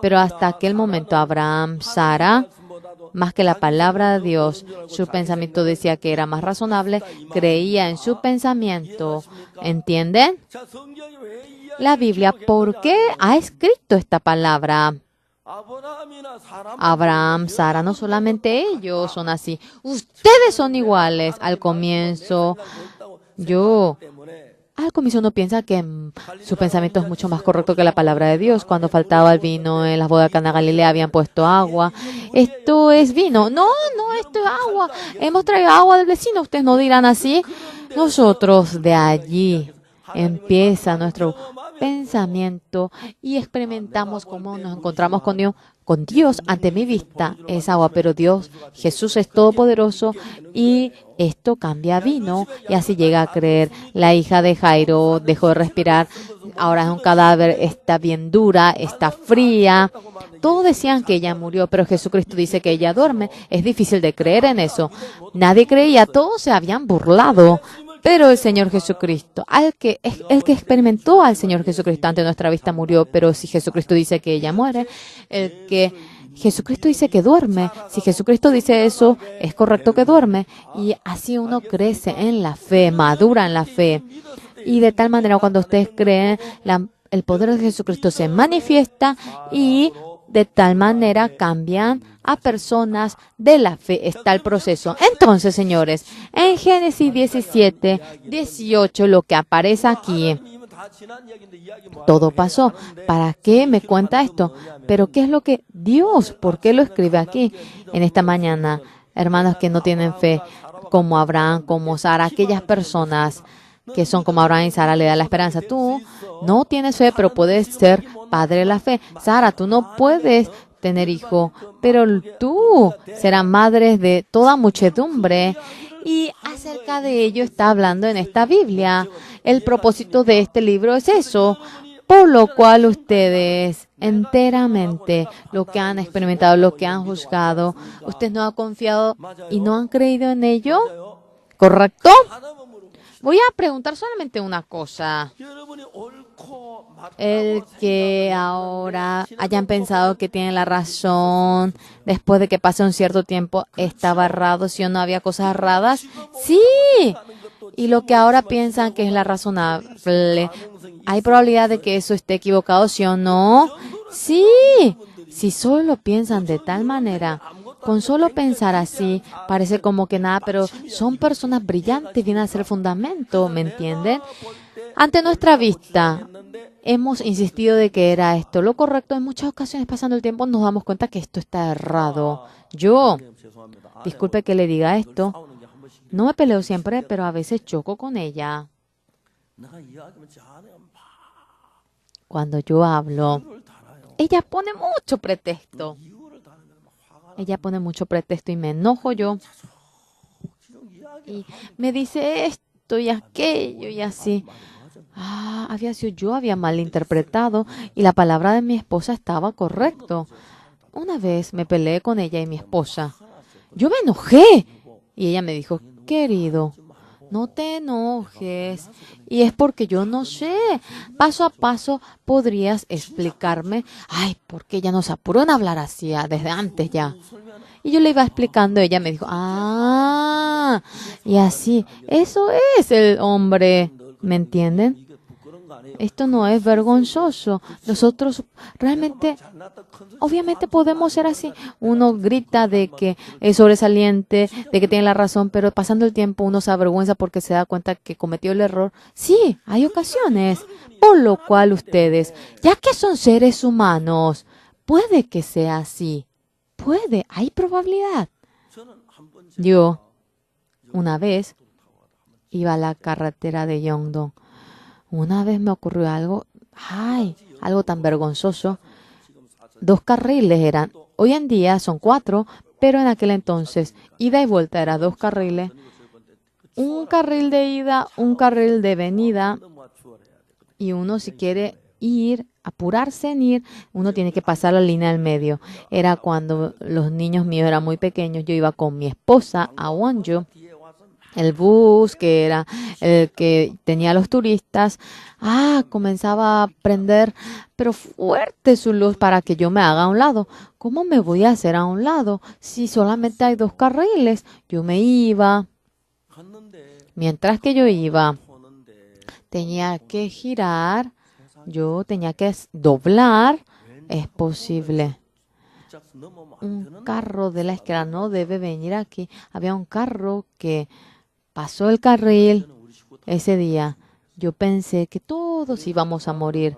pero hasta aquel momento Abraham, Sara, más que la palabra de Dios, su pensamiento decía que era más razonable, creía en su pensamiento. ¿Entienden? La Biblia, ¿por qué ha escrito esta palabra? Abraham, Sara, no solamente ellos son así. Ustedes son iguales. Al comienzo uno piensa que su pensamiento es mucho más correcto que la palabra de Dios. Cuando faltaba el vino en las bodas de Caná de Galilea habían puesto agua. Esto es vino. No, esto es agua. Hemos traído agua del vecino. Ustedes no dirán así. Nosotros de allí empieza nuestro pensamiento y experimentamos cómo nos encontramos con Dios. Con Dios ante mi vista es agua, pero Dios, Jesús es todopoderoso y esto cambia a vino y así llega a creer. La hija de Jairo dejó de respirar, ahora es un cadáver, está bien dura, está fría. Todos decían que ella murió, pero Jesucristo dice que ella duerme. Es difícil de creer en eso. Nadie creía, todos se habían burlado. Pero el Señor Jesucristo, el que experimentó al Señor Jesucristo ante nuestra vista murió, pero si Jesucristo dice que ella muere, Jesucristo dice que duerme. Si Jesucristo dice eso, es correcto que duerme. Y así uno crece en la fe, madura en la fe. Y de tal manera cuando ustedes creen, el poder de Jesucristo se manifiesta y de tal manera cambian a personas de la fe. Está el proceso. Entonces, señores, en Génesis 17, 18, lo que aparece aquí, todo pasó. ¿Para qué me cuenta esto? Pero ¿qué es lo que Dios, por qué lo escribe aquí en esta mañana? Hermanos que no tienen fe, como Abraham, como Sara, aquellas personas que son como Abraham y Sara le da la esperanza. Tú no tienes fe, pero puedes ser padre de la fe. Sara, tú no puedes tener hijo, pero tú serás madre de toda muchedumbre. Y acerca de ello está hablando en esta Biblia. el propósito de este libro es eso. Por lo cual ustedes enteramente lo que han experimentado, lo que han juzgado, ustedes no han confiado y no han creído en ello, ¿correcto? Voy a preguntar solamente una cosa. El que ahora hayan pensado que tienen la razón, después de que pase un cierto tiempo, estaba errado, si o no había cosas erradas. Sí. Y lo que ahora piensan que es la razonable, ¿hay probabilidad de que eso esté equivocado, sí o no? Sí. Si solo piensan de tal manera, con solo pensar así, parece como que nada, pero son personas brillantes, vienen a ser el fundamento, ¿me entienden? Ante nuestra vista, hemos insistido de que era esto lo correcto. En muchas ocasiones, pasando el tiempo, nos damos cuenta que esto está errado. Yo, disculpe que le diga esto, no me peleo siempre, pero a veces choco con ella. Cuando yo hablo, ella pone mucho pretexto. Ella pone mucho pretexto y me enojo yo. Y me dice esto y aquello y así. Había sido yo, había malinterpretado y la palabra de mi esposa estaba correcto. Una vez me peleé con ella y mi esposa. Yo me enojé y ella me dijo, querido, no te enojes. Y es porque yo no sé. Paso a paso podrías explicarme. Ay, porque ella nos apuró en hablar así desde antes ya. Y yo le iba explicando, ella me dijo, y así, eso es el hombre, ¿me entienden? Esto no es vergonzoso. Nosotros realmente, obviamente podemos ser así. Uno grita de que es sobresaliente, de que tiene la razón, pero pasando el tiempo uno se avergüenza porque se da cuenta que cometió el error. Sí, hay ocasiones. Por lo cual ustedes, ya que son seres humanos, puede que sea así. Puede, hay probabilidad. Yo, una vez, iba a la carretera de Yeongdong. Una vez me ocurrió algo, algo tan vergonzoso. 2 carriles eran. Hoy en día son 4, pero en aquel entonces, ida y vuelta era 2 carriles. Un carril de ida, un carril de venida. Y uno si quiere ir, apurarse en ir, uno tiene que pasar la línea del medio. Era cuando los niños míos eran muy pequeños. Yo iba con mi esposa a Wonju. El bus, que era el que tenía a los turistas, comenzaba a prender, pero fuerte su luz para que yo me haga a un lado. ¿Cómo me voy a hacer a un lado si solamente hay 2 carriles? Yo me iba. Mientras que yo iba, tenía que girar, yo tenía que doblar. Es posible. Un carro de la izquierda no debe venir aquí. Había un carro que pasó el carril ese día. Yo pensé que todos íbamos a morir.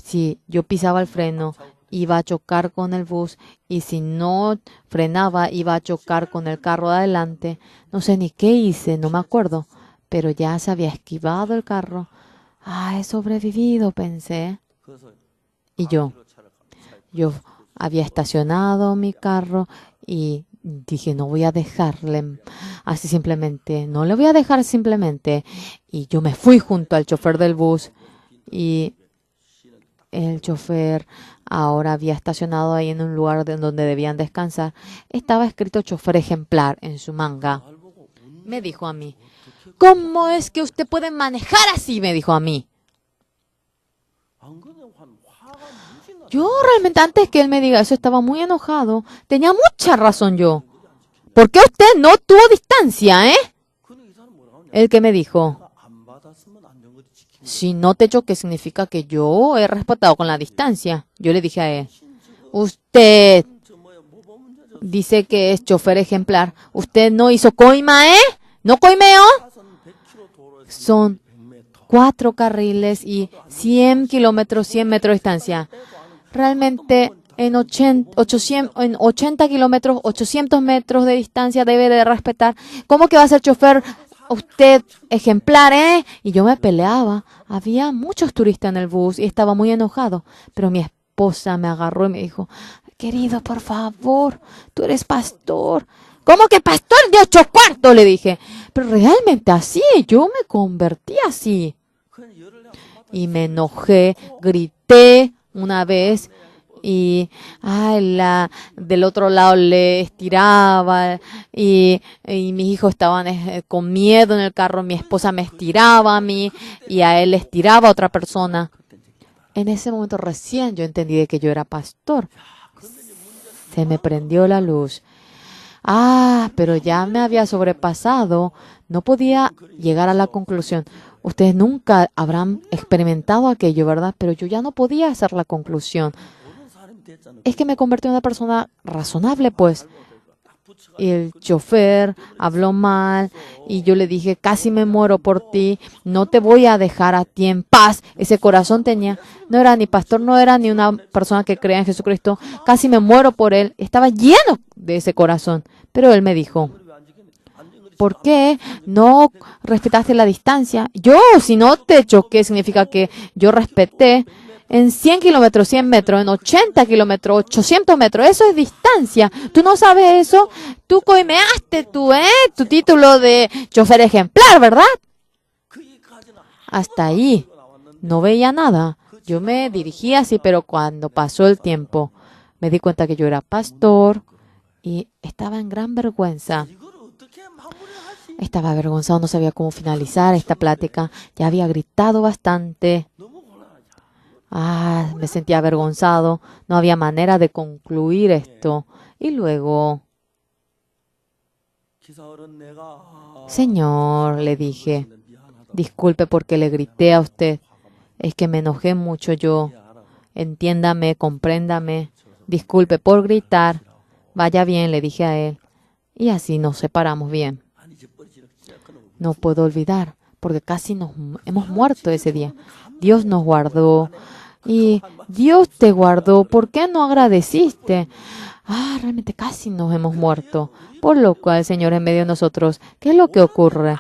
Si yo pisaba el freno, iba a chocar con el bus. Y si no frenaba, iba a chocar con el carro de adelante. No sé ni qué hice, no me acuerdo. Pero ya se había esquivado el carro. He sobrevivido, pensé. Y yo había estacionado mi carro y dije, no voy a dejarle así simplemente, no le voy a dejar simplemente. Y yo me fui junto al chofer del bus y el chofer ahora había estacionado ahí en un lugar donde debían descansar. Estaba escrito chofer ejemplar en su manga. Me dijo a mí, ¿cómo es que usted puede manejar así? Me dijo a mí. Yo realmente antes que él me diga eso estaba muy enojado. Tenía mucha razón yo. ¿Por qué usted no tuvo distancia, El que me dijo, si no te choque significa que yo he respetado con la distancia. Yo le dije a él, usted dice que es chofer ejemplar. Usted no hizo coima, ¿No coimeó? Son 4 carriles y 100 kilómetros, 100 metros de distancia. Realmente en 80 kilómetros, 800 metros de distancia debe de respetar. ¿Cómo que va a ser chofer usted ejemplar, Y yo me peleaba. Había muchos turistas en el bus y estaba muy enojado. Pero mi esposa me agarró y me dijo, querido, por favor, tú eres pastor. ¿Cómo que pastor de 8 cuartos? Le dije. pero realmente así, yo me convertí así. Y me enojé, grité una vez y del otro lado le estiraba y mis hijos estaban con miedo en el carro, mi esposa me estiraba a mí y a él le estiraba a otra persona. En ese momento recién yo entendí de que yo era pastor. Se me prendió la luz. Pero ya me había sobrepasado. No podía llegar a la conclusión. Ustedes nunca habrán experimentado aquello, ¿verdad? Pero yo ya no podía hacer la conclusión. Es que me convertí en una persona razonable, pues. Y el chofer habló mal y yo le dije, casi me muero por ti, no te voy a dejar a ti en paz. Ese corazón tenía, no era ni pastor, no era ni una persona que crea en Jesucristo, casi me muero por él. Estaba lleno de ese corazón. Pero él me dijo, ¿por qué no respetaste la distancia? Yo, si no te choqué, significa que yo respeté. En 100 kilómetros, 100 metros, en 80 kilómetros, 800 metros. Eso es distancia. ¿Tú no sabes eso? Tú coimeaste tu título de chofer ejemplar, ¿verdad? Hasta ahí. No veía nada. Yo me dirigía así, pero cuando pasó el tiempo, me di cuenta que yo era pastor y estaba en gran vergüenza. Estaba avergonzado, no sabía cómo finalizar esta plática. Ya había gritado bastante. Me sentía avergonzado. No había manera de concluir esto. Y luego, Señor, le dije, disculpe porque le grité a usted. Es que me enojé mucho yo. Entiéndame, compréndame. Disculpe por gritar. Vaya bien, le dije a él. Y así nos separamos bien. No puedo olvidar, porque casi nos hemos muerto ese día. Dios nos guardó. Y Dios te guardó. ¿Por qué no agradeciste? Realmente casi nos hemos muerto. Por lo cual, Señor, en medio de nosotros, ¿qué es lo que ocurre?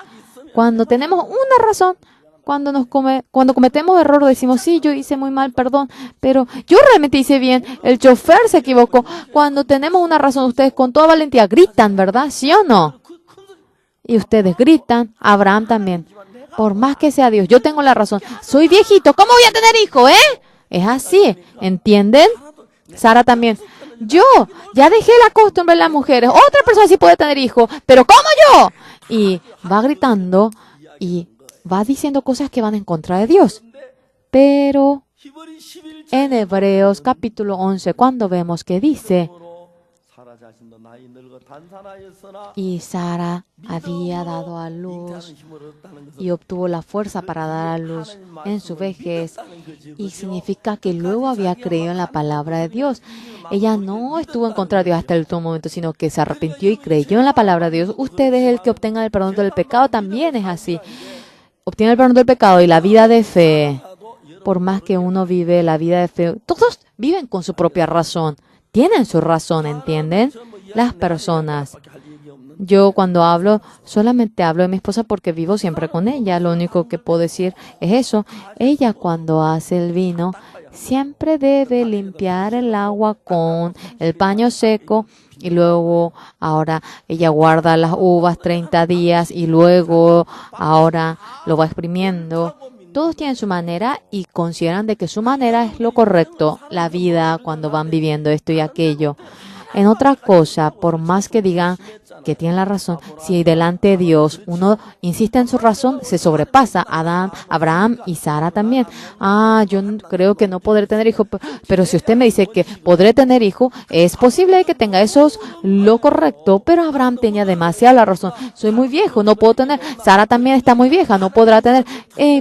Cuando tenemos una razón, cuando cometemos error, decimos, sí, yo hice muy mal, perdón, pero yo realmente hice bien. El chofer se equivocó. Cuando tenemos una razón, ustedes con toda valentía gritan, ¿verdad? ¿Sí o no? Y ustedes gritan, Abraham también. Por más que sea Dios, yo tengo la razón. Soy viejito, ¿cómo voy a tener hijo, Es así, ¿entienden? Sara también. Yo ya dejé la costumbre de las mujeres. Otra persona sí puede tener hijo, pero ¿cómo yo? Y va gritando y va diciendo cosas que van en contra de Dios. Pero en Hebreos capítulo 11, cuando vemos que dice, y Sara había dado a luz y obtuvo la fuerza para dar a luz en su vejez. Y significa que luego había creído en la palabra de Dios. Ella no estuvo en contra de Dios hasta el último momento, sino que se arrepintió y creyó en la palabra de Dios. Ustedes, el que obtenga el perdón del pecado, también es así. Obtiene el perdón del pecado y la vida de fe. Por más que uno vive la vida de fe, todos viven con su propia razón. Tienen su razón, ¿entienden? Las personas. Yo cuando hablo, solamente hablo de mi esposa porque vivo siempre con ella. Lo único que puedo decir es eso. Ella cuando hace el vino, siempre debe limpiar el agua con el paño seco y luego ahora ella guarda las uvas 30 días y luego ahora lo va exprimiendo. Todos tienen su manera y consideran de que su manera es lo correcto. La vida cuando van viviendo esto y aquello. En otra cosa, por más que digan que tienen la razón, si delante de Dios uno insiste en su razón, se sobrepasa. Adán, Abraham y Sara también. Yo creo que no podré tener hijo, pero si usted me dice que podré tener hijo, es posible que tenga eso es lo correcto, pero Abraham tenía demasiada la razón. Soy muy viejo, no puedo tener. Sara también está muy vieja, no podrá tener.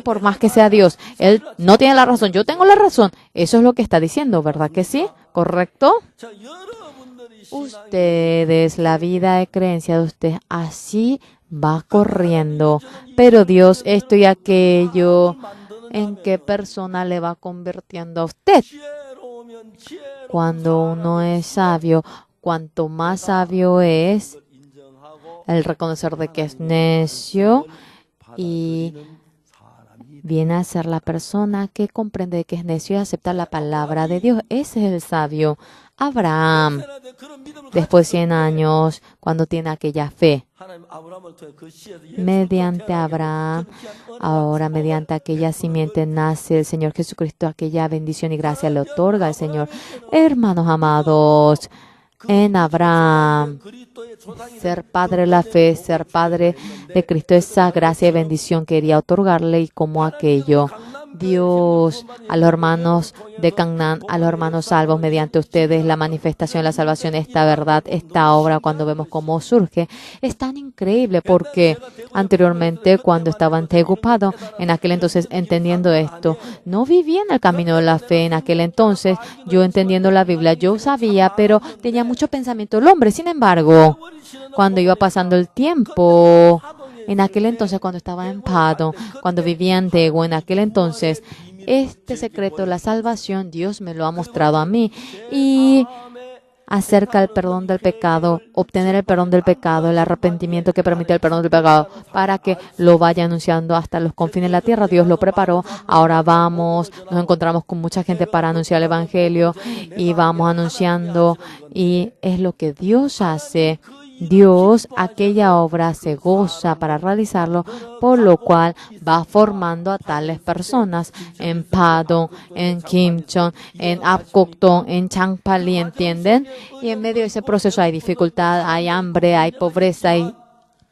Por más que sea Dios, él no tiene la razón, yo tengo la razón. Eso es lo que está diciendo, ¿verdad que sí? ¿Correcto? Ustedes, la vida de creencia de ustedes, así va corriendo. Pero Dios, esto y aquello, ¿en qué persona le va convirtiendo a usted? Cuando uno es sabio, cuanto más sabio es, el reconocer de que es necio y viene a ser la persona que comprende que es necio y acepta la palabra de Dios. Ese es el sabio. Abraham, después de 100 años, cuando tiene aquella fe, mediante Abraham, ahora mediante aquella simiente nace el Señor Jesucristo, aquella bendición y gracia le otorga el Señor. Hermanos amados, en Abraham, ser padre de la fe, ser padre de Cristo, esa gracia y bendición quería otorgarle, y como aquello, Dios a los hermanos de Canaán, a los hermanos salvos mediante ustedes, la manifestación de la salvación, esta verdad, esta obra, cuando vemos cómo surge, es tan increíble, porque anteriormente, cuando estaba ocupado, en aquel entonces entendiendo esto, no vivía en el camino de la fe. En aquel entonces, yo entendiendo la Biblia, yo sabía, pero tenía mucho pensamiento del hombre. Sin embargo, cuando iba pasando el tiempo, en aquel entonces, cuando estaba en Pado, cuando vivía en Daegu, en aquel entonces, este secreto de la salvación, Dios me lo ha mostrado a mí. Y acerca del perdón del pecado, obtener el perdón del pecado, el arrepentimiento que permite el perdón del pecado, para que lo vaya anunciando hasta los confines de la tierra. Dios lo preparó. Ahora vamos, nos encontramos con mucha gente para anunciar el Evangelio, y vamos anunciando, y es lo que Dios hace. Dios, aquella obra se goza para realizarlo, por lo cual va formando a tales personas en Padon, en Kimchon, en Apgokton, en Changpali, ¿entienden? Y en medio de ese proceso hay dificultad, hay hambre, hay pobreza, hay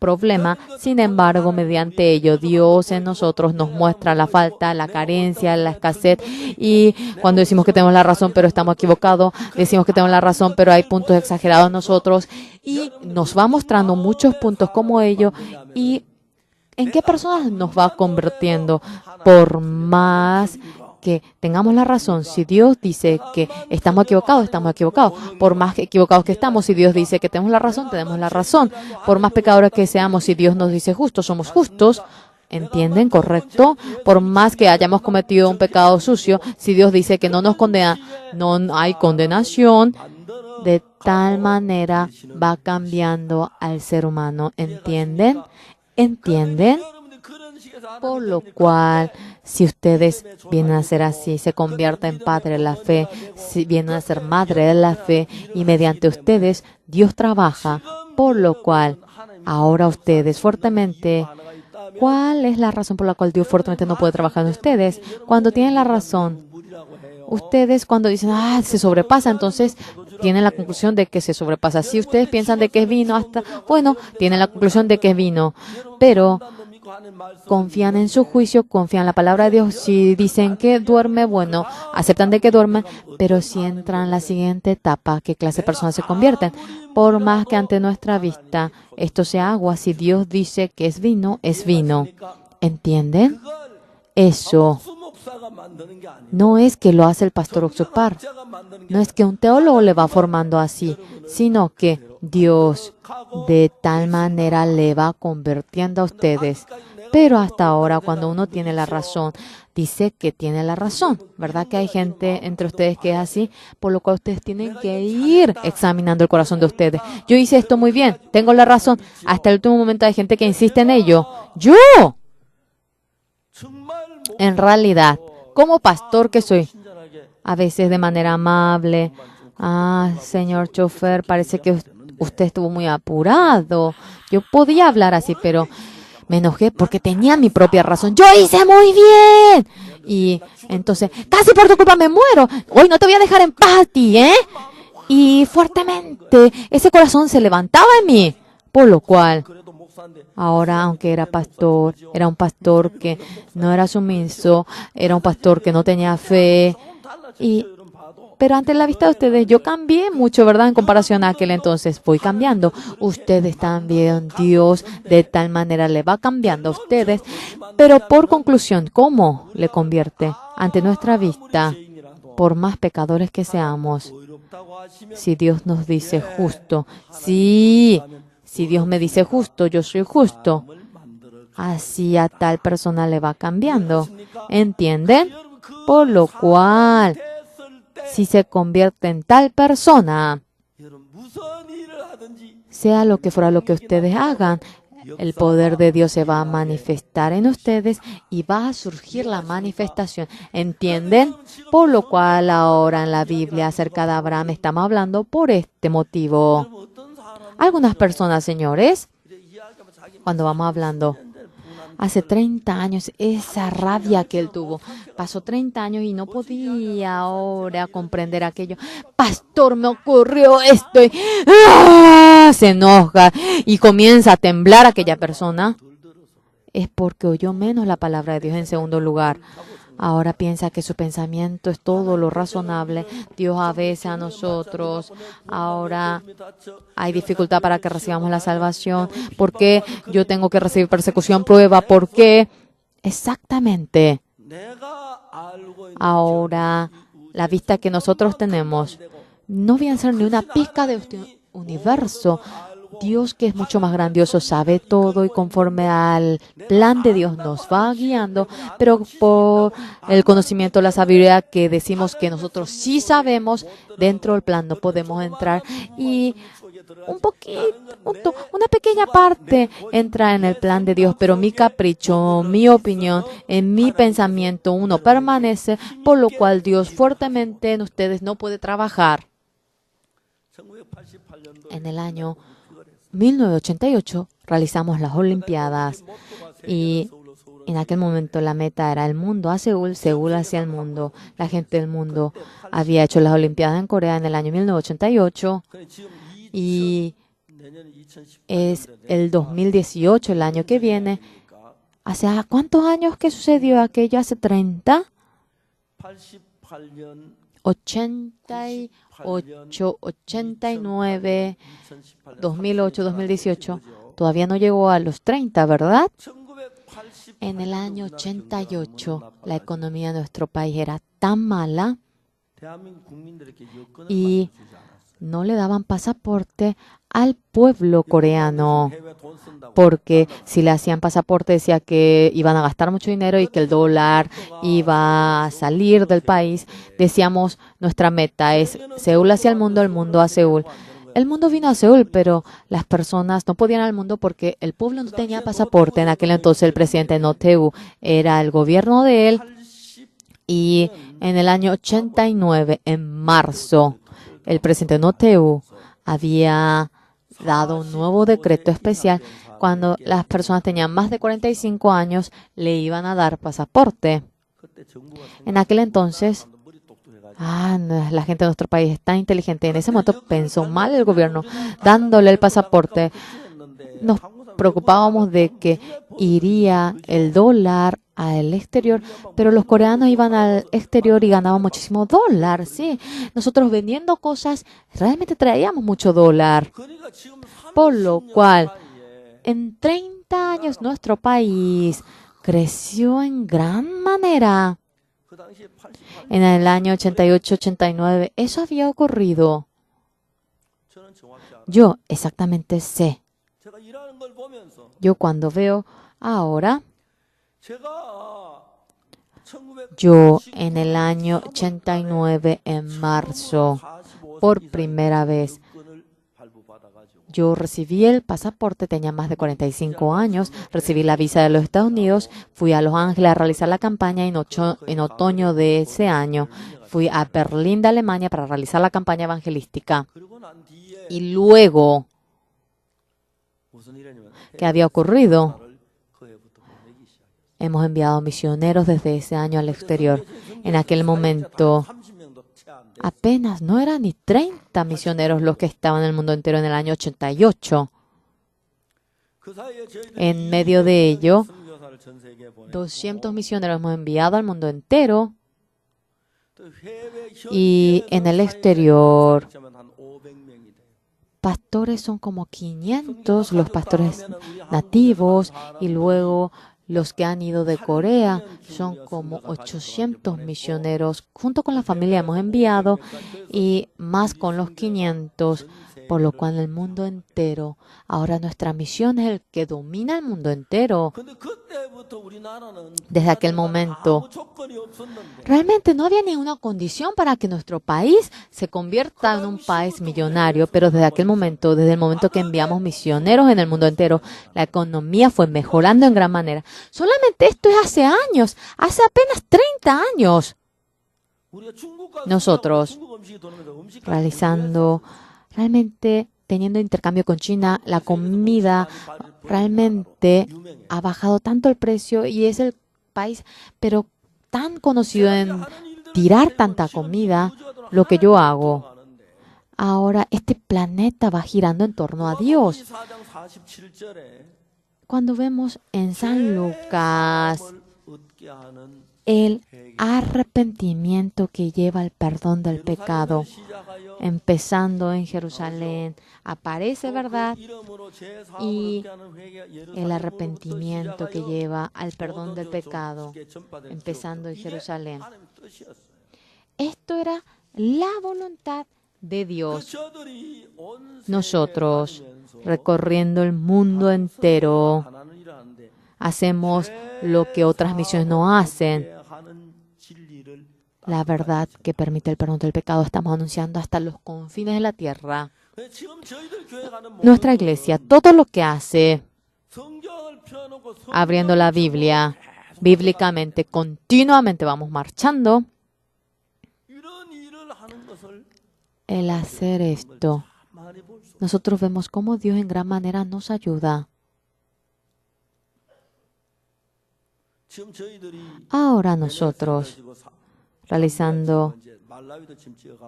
problema. Sin embargo, mediante ello, Dios en nosotros nos muestra la falta, la carencia, la escasez. Y cuando decimos que tenemos la razón, pero estamos equivocados, decimos que tenemos la razón, pero hay puntos exagerados en nosotros. Y nos va mostrando muchos puntos como ello. ¿Y en qué personas nos va convirtiendo? Por más que tengamos la razón, si Dios dice que estamos equivocados, estamos equivocados. Por más equivocados que estamos, si Dios dice que tenemos la razón, tenemos la razón. Por más pecadores que seamos, si Dios nos dice justos, somos justos. ¿Entienden? ¿Correcto? Por más que hayamos cometido un pecado sucio, si Dios dice que no nos condena, no hay condenación. De tal manera va cambiando al ser humano. ¿Entienden? ¿Entienden? Por lo cual, si ustedes vienen a ser así, se convierten en padre de la fe, si vienen a ser madre de la fe, y mediante ustedes Dios trabaja, por lo cual ahora ustedes fuertemente, ¿cuál es la razón por la cual Dios fuertemente no puede trabajar en ustedes? Cuando tienen la razón, ustedes cuando dicen, se sobrepasa, entonces tienen la conclusión de que se sobrepasa. Si ustedes piensan de que es vino, bueno, tienen la conclusión de que es vino, pero confían en su juicio, confían en la palabra de Dios. Si dicen que duerme, bueno, aceptan de que duermen, pero si entran en la siguiente etapa, ¿qué clase de personas se convierten? Por más que ante nuestra vista esto sea agua, si Dios dice que es vino, es vino. ¿Entienden? Eso no es que lo hace el pastor Oxupar, no es que un teólogo le va formando así, sino que Dios de tal manera le va convirtiendo a ustedes. Pero hasta ahora, cuando uno tiene la razón, dice que tiene la razón. ¿Verdad que hay gente entre ustedes que es así? Por lo cual ustedes tienen que ir examinando el corazón de ustedes. Yo hice esto muy bien, tengo la razón. Hasta el último momento hay gente que insiste en ello. ¡Yo! En realidad, como pastor que soy, a veces de manera amable, señor chofer, parece que usted estuvo muy apurado. Yo podía hablar así, pero me enojé porque tenía mi propia razón. ¡Yo hice muy bien! Y entonces, casi por tu culpa me muero. Hoy no te voy a dejar en paz a ti, ¿eh? Y fuertemente ese corazón se levantaba en mí. Por lo cual, ahora, aunque era un pastor que no era sumiso, era un pastor que no tenía fe. Pero ante la vista de ustedes, yo cambié mucho, ¿verdad? En comparación a aquel entonces, voy cambiando. Ustedes también, Dios de tal manera le va cambiando a ustedes. Pero por conclusión, ¿cómo le convierte? Ante nuestra vista, por más pecadores que seamos, si Dios nos dice justo, sí, si Dios me dice justo, yo soy justo, así a tal persona le va cambiando. ¿Entienden? Por lo cual, si se convierte en tal persona, sea lo que fuera lo que ustedes hagan, el poder de Dios se va a manifestar en ustedes y va a surgir la manifestación. ¿Entienden? Por lo cual ahora en la Biblia acerca de Abraham estamos hablando por este motivo. Algunas personas, señores, cuando vamos hablando. Hace 30 años, esa rabia que él tuvo. Pasó 30 años y no podía ahora comprender aquello. Pastor, me ocurrió esto. Y, ¡ah! Se enoja y comienza a temblar aquella persona. Es porque oyó menos la palabra de Dios en segundo lugar. Ahora piensa que su pensamiento es todo lo razonable. Dios a veces a nosotros. Ahora hay dificultad para que recibamos la salvación. ¿Por qué yo tengo que recibir persecución, prueba? ¿Por qué? Exactamente. Ahora, la vista que nosotros tenemos no viene a ser ni una pizca de este universo. Dios, que es mucho más grandioso, sabe todo y conforme al plan de Dios nos va guiando, pero por el conocimiento, la sabiduría que decimos que nosotros sí sabemos, dentro del plan no podemos entrar y un poquito, una pequeña parte entra en el plan de Dios, pero mi capricho, mi opinión, en mi pensamiento, uno permanece, por lo cual Dios fuertemente en ustedes no puede trabajar. En el año 1988 realizamos las Olimpiadas y en aquel momento la meta era el mundo a Seúl, Seúl hacia el mundo. La gente del mundo había hecho las Olimpiadas en Corea en el año 1988 y es el 2018, el año que viene. ¿Hace cuántos años que sucedió aquello? ¿Hace 30? 88, 89, 2008, 2018. Todavía no llegó a los 30, ¿verdad? En el año 88, la economía de nuestro país era tan mala y no le daban pasaporte al pueblo coreano, porque si le hacían pasaporte decía que iban a gastar mucho dinero y que el dólar iba a salir del país. Decíamos, nuestra meta es Seúl hacia el mundo a Seúl. El mundo vino a Seúl, pero las personas no podían ir al mundo porque el pueblo no tenía pasaporte. En aquel entonces el presidente No Tae-woo era el gobierno de él y en el año 89, en marzo, el presidente No Tae-woo había dado un nuevo decreto especial. Cuando las personas tenían más de 45 años, le iban a dar pasaporte. En aquel entonces, la gente de nuestro país es tan inteligente. En ese momento pensó mal el gobierno dándole el pasaporte. Nos preocupábamos de que iría el dólar al exterior, pero los coreanos iban al exterior y ganaban muchísimo dólar, sí. Nosotros vendiendo cosas realmente traíamos mucho dólar, por lo cual en 30 años nuestro país creció en gran manera. En el año 88, 89, eso había ocurrido. Yo exactamente sé. Yo cuando veo ahora, yo en el año 89, en marzo, por primera vez, yo recibí el pasaporte, tenía más de 45 años, recibí la visa de los Estados Unidos, fui a Los Ángeles a realizar la campaña en otoño de ese año. Fui a Berlín de Alemania para realizar la campaña evangelística. Y luego, ¿qué había ocurrido? Hemos enviado misioneros desde ese año al exterior. En aquel momento, apenas no eran ni 30 misioneros los que estaban en el mundo entero en el año 88. En medio de ello, 200 misioneros hemos enviado al mundo entero. Y en el exterior, pastores son como 500, los pastores nativos, y luego los que han ido de Corea son como 800 misioneros. Junto con la familia hemos enviado y más con los 500, por lo cual el mundo entero, ahora nuestra misión es el que domina el mundo entero. Desde aquel momento, realmente no había ninguna condición para que nuestro país se convierta en un país millonario, pero desde aquel momento, desde el momento que enviamos misioneros en el mundo entero, la economía fue mejorando en gran manera. Solamente esto es hace años, hace apenas 30 años. Nosotros, realmente teniendo intercambio con China, la comida realmente ha bajado tanto el precio y es el país, pero tan conocido en tirar tanta comida, lo que yo hago. Ahora este planeta va girando en torno a Dios. Cuando vemos en San Lucas el arrepentimiento que lleva al perdón del pecado, empezando en Jerusalén, aparece, ¿verdad? Y el arrepentimiento que lleva al perdón del pecado, empezando en Jerusalén. Esto era la voluntad de Dios. Nosotros, recorriendo el mundo entero, hacemos lo que otras misiones no hacen. La verdad que permite el perdón del pecado estamos anunciando hasta los confines de la tierra. Nuestra iglesia, todo lo que hace, abriendo la Biblia, bíblicamente, continuamente vamos marchando. El hacer esto, nosotros vemos cómo Dios en gran manera nos ayuda. Ahora nosotros, realizando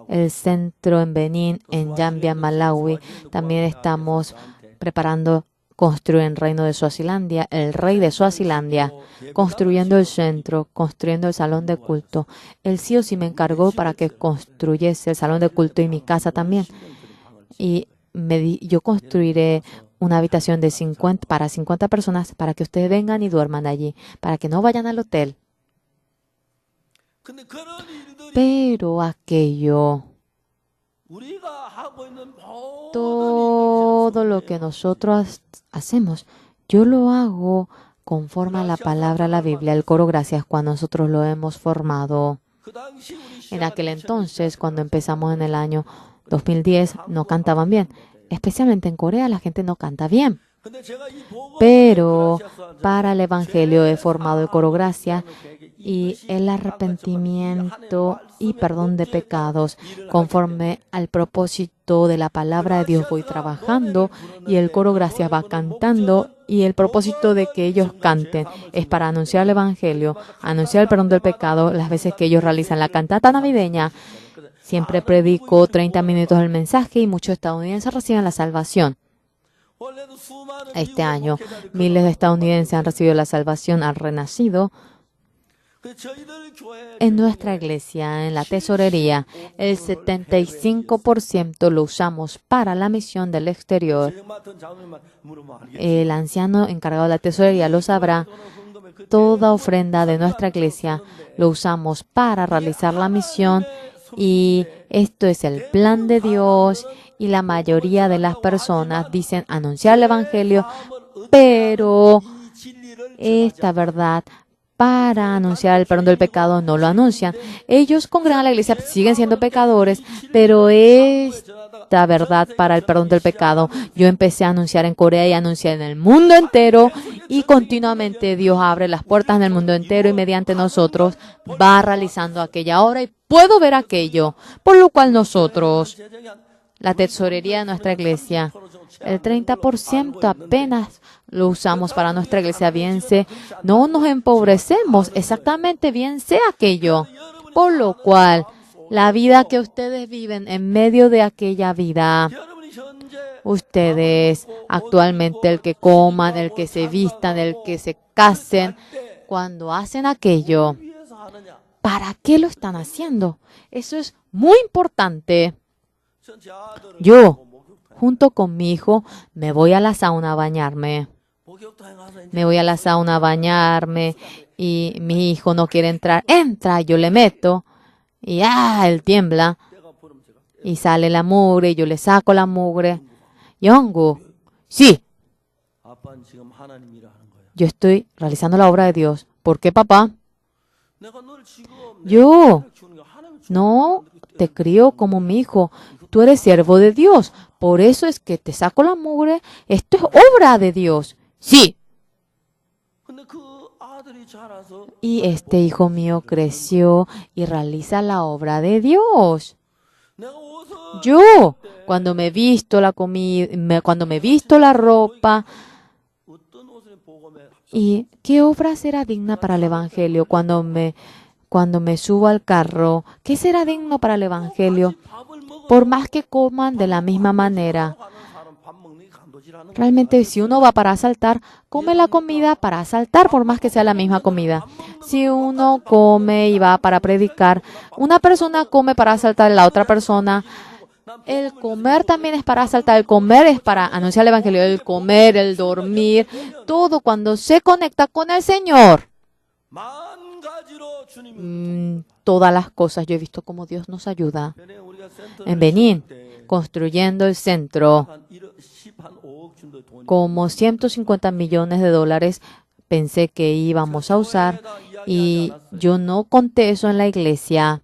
el centro en Benín, en Zambia, en Malawi, también estamos preparando construir el reino de Suazilandia, el rey de Suazilandia, construyendo el centro, construyendo el salón de culto. Él sí o sí me encargó para que construyese el salón de culto y mi casa también. Y yo construiré una habitación de 50 para 50 personas para que ustedes vengan y duerman allí, para que no vayan al hotel. Pero aquello, todo lo que nosotros hacemos, yo lo hago conforme a la palabra de la Biblia, el coro gracias, cuando nosotros lo hemos formado. En aquel entonces, cuando empezamos en el año 2010, no cantaban bien. Especialmente en Corea la gente no canta bien. Pero para el Evangelio he formado el coro gracia y el arrepentimiento y perdón de pecados. Conforme al propósito de la palabra de Dios voy trabajando y el coro gracias va cantando y el propósito de que ellos canten es para anunciar el Evangelio, anunciar el perdón del pecado las veces que ellos realizan la cantata navideña. Siempre predico 30 minutos del mensaje y muchos estadounidenses reciben la salvación. Este año, miles de estadounidenses han recibido la salvación, han renacido. En nuestra iglesia, en la tesorería, el 75% lo usamos para la misión del exterior. El anciano encargado de la tesorería lo sabrá. Toda ofrenda de nuestra iglesia lo usamos para realizar la misión. Y esto es el plan de Dios y la mayoría de las personas dicen anunciar el Evangelio, pero esta verdad para anunciar el perdón del pecado no lo anuncian. Ellos congregan a la iglesia, siguen siendo pecadores, pero esta verdad para el perdón del pecado yo empecé a anunciar en Corea y anuncié en el mundo entero y continuamente Dios abre las puertas en el mundo entero y mediante nosotros va realizando aquella obra y puedo ver aquello, por lo cual nosotros, la tesorería de nuestra iglesia, el 30% apenas lo usamos para nuestra iglesia. Bien sé, no nos empobrecemos, exactamente bien sé aquello. Por lo cual, la vida que ustedes viven en medio de aquella vida, ustedes actualmente el que coman, el que se vistan, el que se casen, cuando hacen aquello, ¿para qué lo están haciendo? Eso es muy importante. Yo, junto con mi hijo, me voy a la sauna a bañarme. Me voy a la sauna a bañarme y mi hijo no quiere entrar. Entra, yo le meto y él tiembla y sale la mugre y yo le saco la mugre. Yongu, sí, yo estoy realizando la obra de Dios. ¿Por qué, papá? Yo no te crío como mi hijo. Tú eres siervo de Dios. Por eso es que te saco la mugre. Esto es obra de Dios. Sí. Y este hijo mío creció y realiza la obra de Dios. Yo, cuando me visto la comida, cuando me visto la ropa, ¿Y qué obra será digna para el Evangelio cuando me subo al carro? ¿Qué será digno para el Evangelio? Por más que coman de la misma manera. Realmente, si uno va para asaltar, come la comida para asaltar, por más que sea la misma comida. Si uno come y va para predicar, una persona come para asaltar a la otra persona. El comer también es para asaltar, el comer es para anunciar el Evangelio, el comer, el dormir, todo cuando se conecta con el Señor. Todas las cosas, yo he visto cómo Dios nos ayuda. En Benín, construyendo el centro, como 150 millones de dólares pensé que íbamos a usar y yo no conté eso en la iglesia.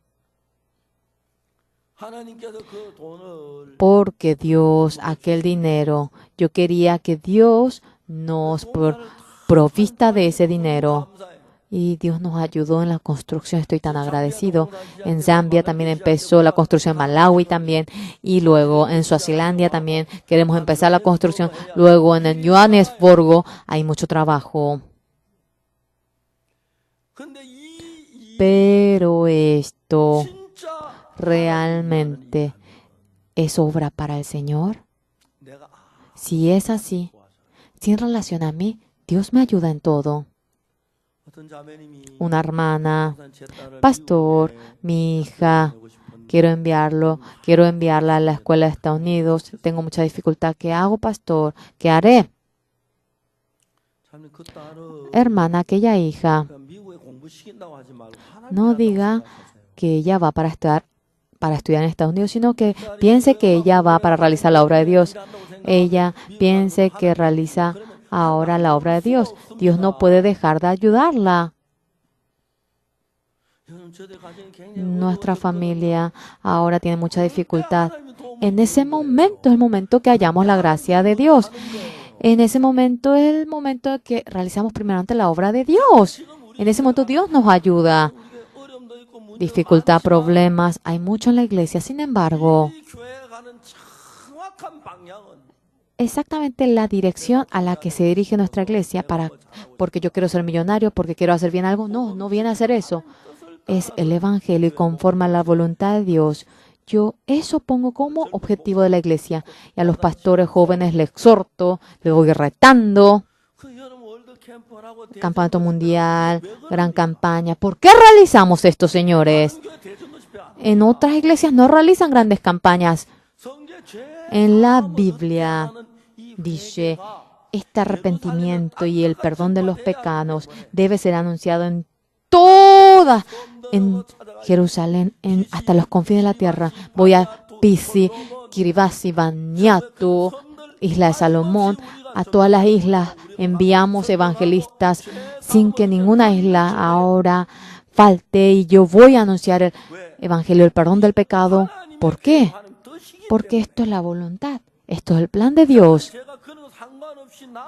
Porque Dios, aquel dinero, yo quería que Dios nos provista de ese dinero. Y Dios nos ayudó en la construcción. Estoy tan agradecido. En Zambia también empezó la construcción, en Malawi también. Y luego en Suazilandia también queremos empezar la construcción. Luego en el Johannesburgo hay mucho trabajo. Pero esto realmente es obra para el Señor. Si es así, si en relación a mí, Dios me ayuda en todo. Una hermana, pastor, mi hija, quiero enviarla a la escuela de Estados Unidos. Tengo mucha dificultad. ¿Qué hago, pastor? ¿Qué haré? Hermana, aquella hija, no diga que ella va para estudiar en Estados Unidos, sino que piense que ella va para realizar la obra de Dios. Ella piense que realiza ahora la obra de Dios. Dios no puede dejar de ayudarla. Nuestra familia ahora tiene mucha dificultad. En ese momento es el momento que hallamos la gracia de Dios. En ese momento es el momento que realizamos primeramente la obra de Dios. En ese momento Dios nos ayuda. Dificultad, problemas, hay mucho en la iglesia. Sin embargo, exactamente la dirección a la que se dirige nuestra iglesia porque yo quiero ser millonario, porque quiero hacer bien algo. No, no viene a hacer eso. Es el Evangelio y conforme a la voluntad de Dios. Yo eso pongo como objetivo de la iglesia. Y a los pastores jóvenes les exhorto, les voy retando. Campeonato mundial, gran campaña. ¿Por qué realizamos esto, señores? En otras iglesias no realizan grandes campañas. En la Biblia dice, este arrepentimiento y el perdón de los pecados debe ser anunciado en Jerusalén, hasta los confines de la tierra. Voy a Pisi, Kiribati, Vanuatu, Isla de Salomón, a todas las islas enviamos evangelistas sin que ninguna isla ahora falte y yo voy a anunciar el evangelio, el perdón del pecado. ¿Por qué? Porque esto es la voluntad, esto es el plan de Dios.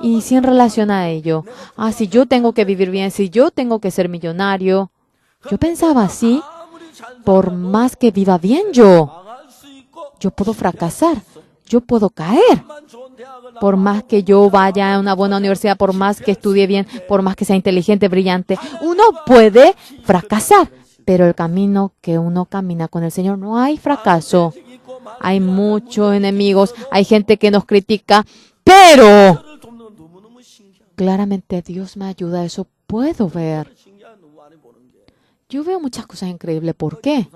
Y sin relación a ello, si yo tengo que vivir bien, si yo tengo que ser millonario, yo pensaba así, por más que viva bien yo puedo fracasar, yo puedo caer. Por más que yo vaya a una buena universidad, por más que estudie bien, por más que sea inteligente, brillante, uno puede fracasar. Pero el camino que uno camina con el Señor, no hay fracaso. Hay muchos enemigos, hay gente que nos critica, pero claramente Dios me ayuda, eso puedo ver. Yo veo muchas cosas increíbles. ¿Por qué?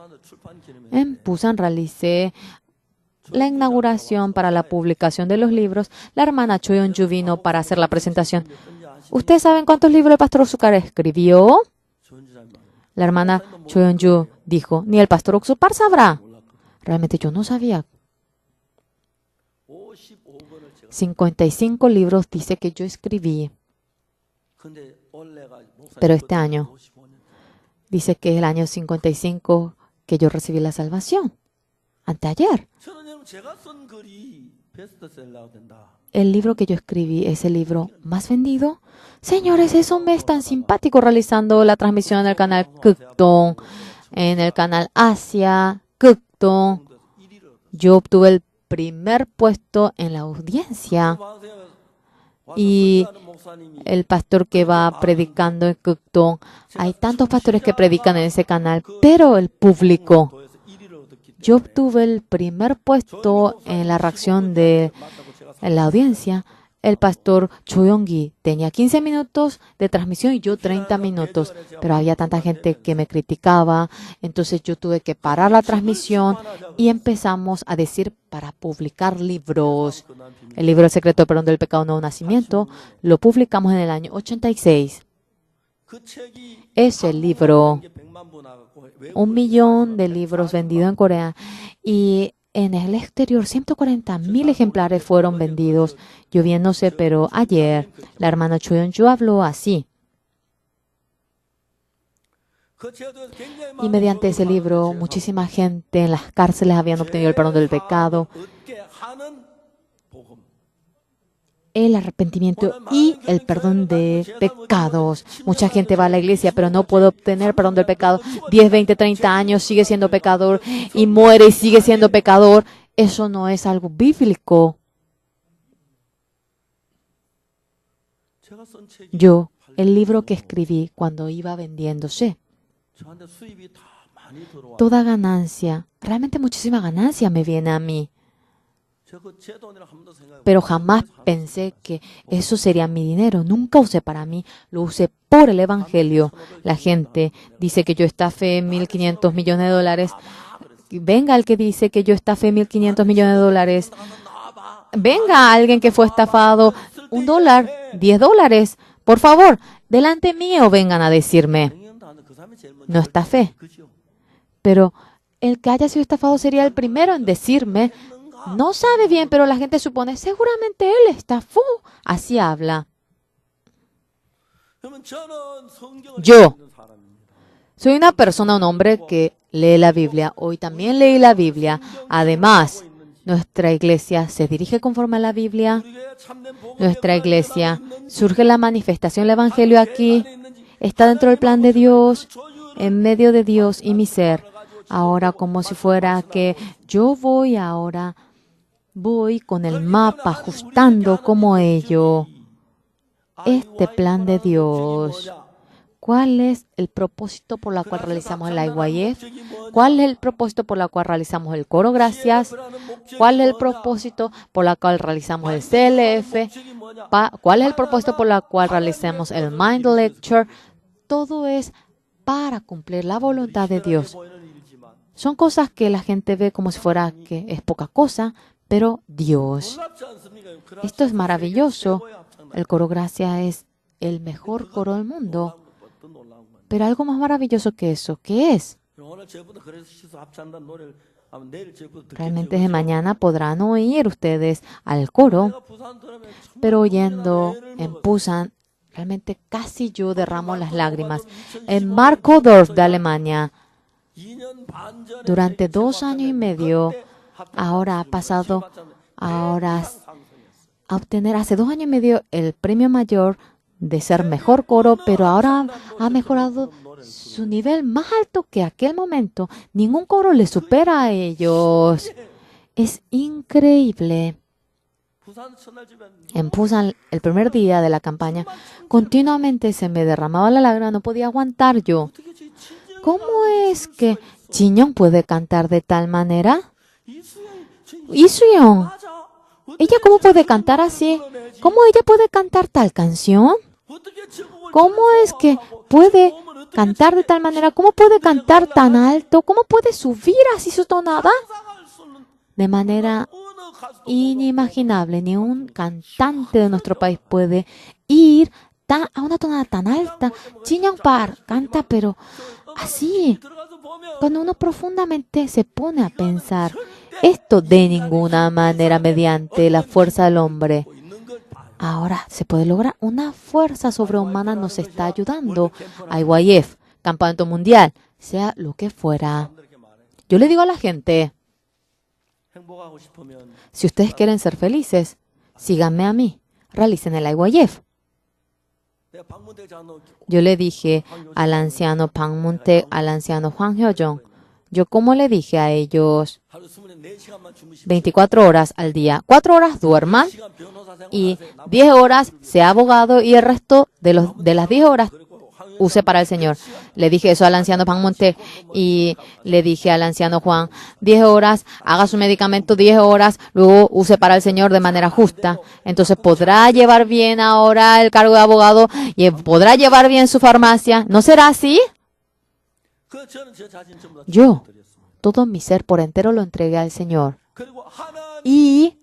En Busan realicé la inauguración para la publicación de los libros. La hermana Cho Yeon-ju vino para hacer la presentación. ¿Ustedes saben cuántos libros el pastor Oksukar escribió? La hermana Cho Yeon-ju dijo, ni el pastor Oksukar sabrá. Realmente yo no sabía. 55 libros dice que yo escribí. Pero este año dice que es el año 55 que yo recibí la salvación. Anteayer. El libro que yo escribí es el libro más vendido. Señores, eso me es tan simpático realizando la transmisión en el canal Kukdong, en el canal Asia, Kukdong. Yo obtuve el primer puesto en la audiencia. y el pastor que va predicando en Kukdong. Hay tantos pastores que predican en ese canal, pero el público. Yo obtuve el primer puesto en la reacción de la audiencia. El pastor Cho Yong-gi tenía 15 minutos de transmisión y yo 30 minutos, pero había tanta gente que me criticaba, entonces yo tuve que parar la transmisión y empezamos a decir para publicar libros. El libro El secreto del perdón del pecado nuevo nacimiento lo publicamos en el año 86. Ese libro, 1 millón de libros vendidos en Corea y en el exterior 140,000 ejemplares fueron vendidos. Yo bien no sé, pero ayer la hermana Cho Yeon-ju habló así. Y mediante ese libro, muchísima gente en las cárceles habían obtenido el perdón del pecado, el arrepentimiento y el perdón de pecados. Mucha gente va a la iglesia, pero no puede obtener perdón del pecado. 10, 20, 30 años sigue siendo pecador y muere y sigue siendo pecador. Eso no es algo bíblico. Yo, el libro que escribí cuando iba vendiéndose, toda ganancia, realmente muchísima ganancia me viene a mí. Pero jamás pensé que eso sería mi dinero. Nunca usé para mí, lo usé por el Evangelio. La gente dice que yo estafé 1.500 millones de dólares. Venga el que dice que yo estafé 1.500 millones de dólares. Venga alguien que fue estafado $1, $10. Por favor, delante mío vengan a decirme. No estafé. Pero el que haya sido estafado sería el primero en decirme. No sabe bien, pero la gente supone, seguramente él estafó. Así habla. Yo soy una persona, un hombre que lee la Biblia. Hoy también leí la Biblia. Además, nuestra iglesia se dirige conforme a la Biblia. Nuestra iglesia surge la manifestación del Evangelio aquí. Está dentro del plan de Dios, en medio de Dios y mi ser. Ahora, como si fuera que yo voy con el mapa ajustando como ello. Este plan de Dios. ¿Cuál es el propósito por el cual realizamos el IYF? ¿Cuál es el propósito por el cual realizamos el coro gracias? ¿Cuál es el propósito por el cual realizamos el CLF? ¿Cuál es el propósito por el cual realizamos el Mind Lecture? Todo es para cumplir la voluntad de Dios. Son cosas que la gente ve como si fuera que es poca cosa, pero Dios. Esto es maravilloso. El coro gracia es el mejor coro del mundo. Pero algo más maravilloso que eso, ¿qué es? Realmente de mañana podrán oír ustedes al coro, pero oyendo en Busan, realmente casi yo derramo las lágrimas. En Markdorf de Alemania, durante 2 años y medio, ahora ha pasado a obtener hace 2 años y medio el premio mayor de ser mejor coro, pero ahora ha mejorado su nivel más alto que aquel momento. Ningún coro le supera a ellos. Es increíble. En Busan, el primer día de la campaña, continuamente se me derramaba la lágrima, no podía aguantar yo. ¿Cómo es que Jinyoung puede cantar de tal manera? Isuyeon, ¿ella cómo puede cantar así? ¿Cómo ella puede cantar tal canción? ¿Cómo es que puede cantar de tal manera? ¿Cómo puede cantar tan alto? ¿Cómo puede subir así su tonada? De manera inimaginable. Ni un cantante de nuestro país puede ir a una tonada tan alta. Jinyoung Park canta, pero así. Cuando uno profundamente se pone a pensar, esto de ninguna manera mediante la fuerza del hombre. Ahora se puede lograr. Una fuerza sobrehumana nos está ayudando. IYF, Campamento Mundial, sea lo que fuera. Yo le digo a la gente, si ustedes quieren ser felices, síganme a mí, realicen el IYF. Yo le dije al anciano Bang Moon-taek, al anciano Hwang Hyo-jong, Yo como le dije a ellos, 24 horas al día, 4 horas duerman y 10 horas sea abogado y el resto de las 10 horas use para el Señor. Le dije eso al anciano Pan Monte y le dije al anciano Juan, 10 horas, haga su medicamento 10 horas, luego use para el Señor de manera justa. Entonces podrá llevar bien ahora el cargo de abogado y podrá llevar bien su farmacia. ¿No será así? Yo, todo mi ser por entero lo entregué al Señor. Y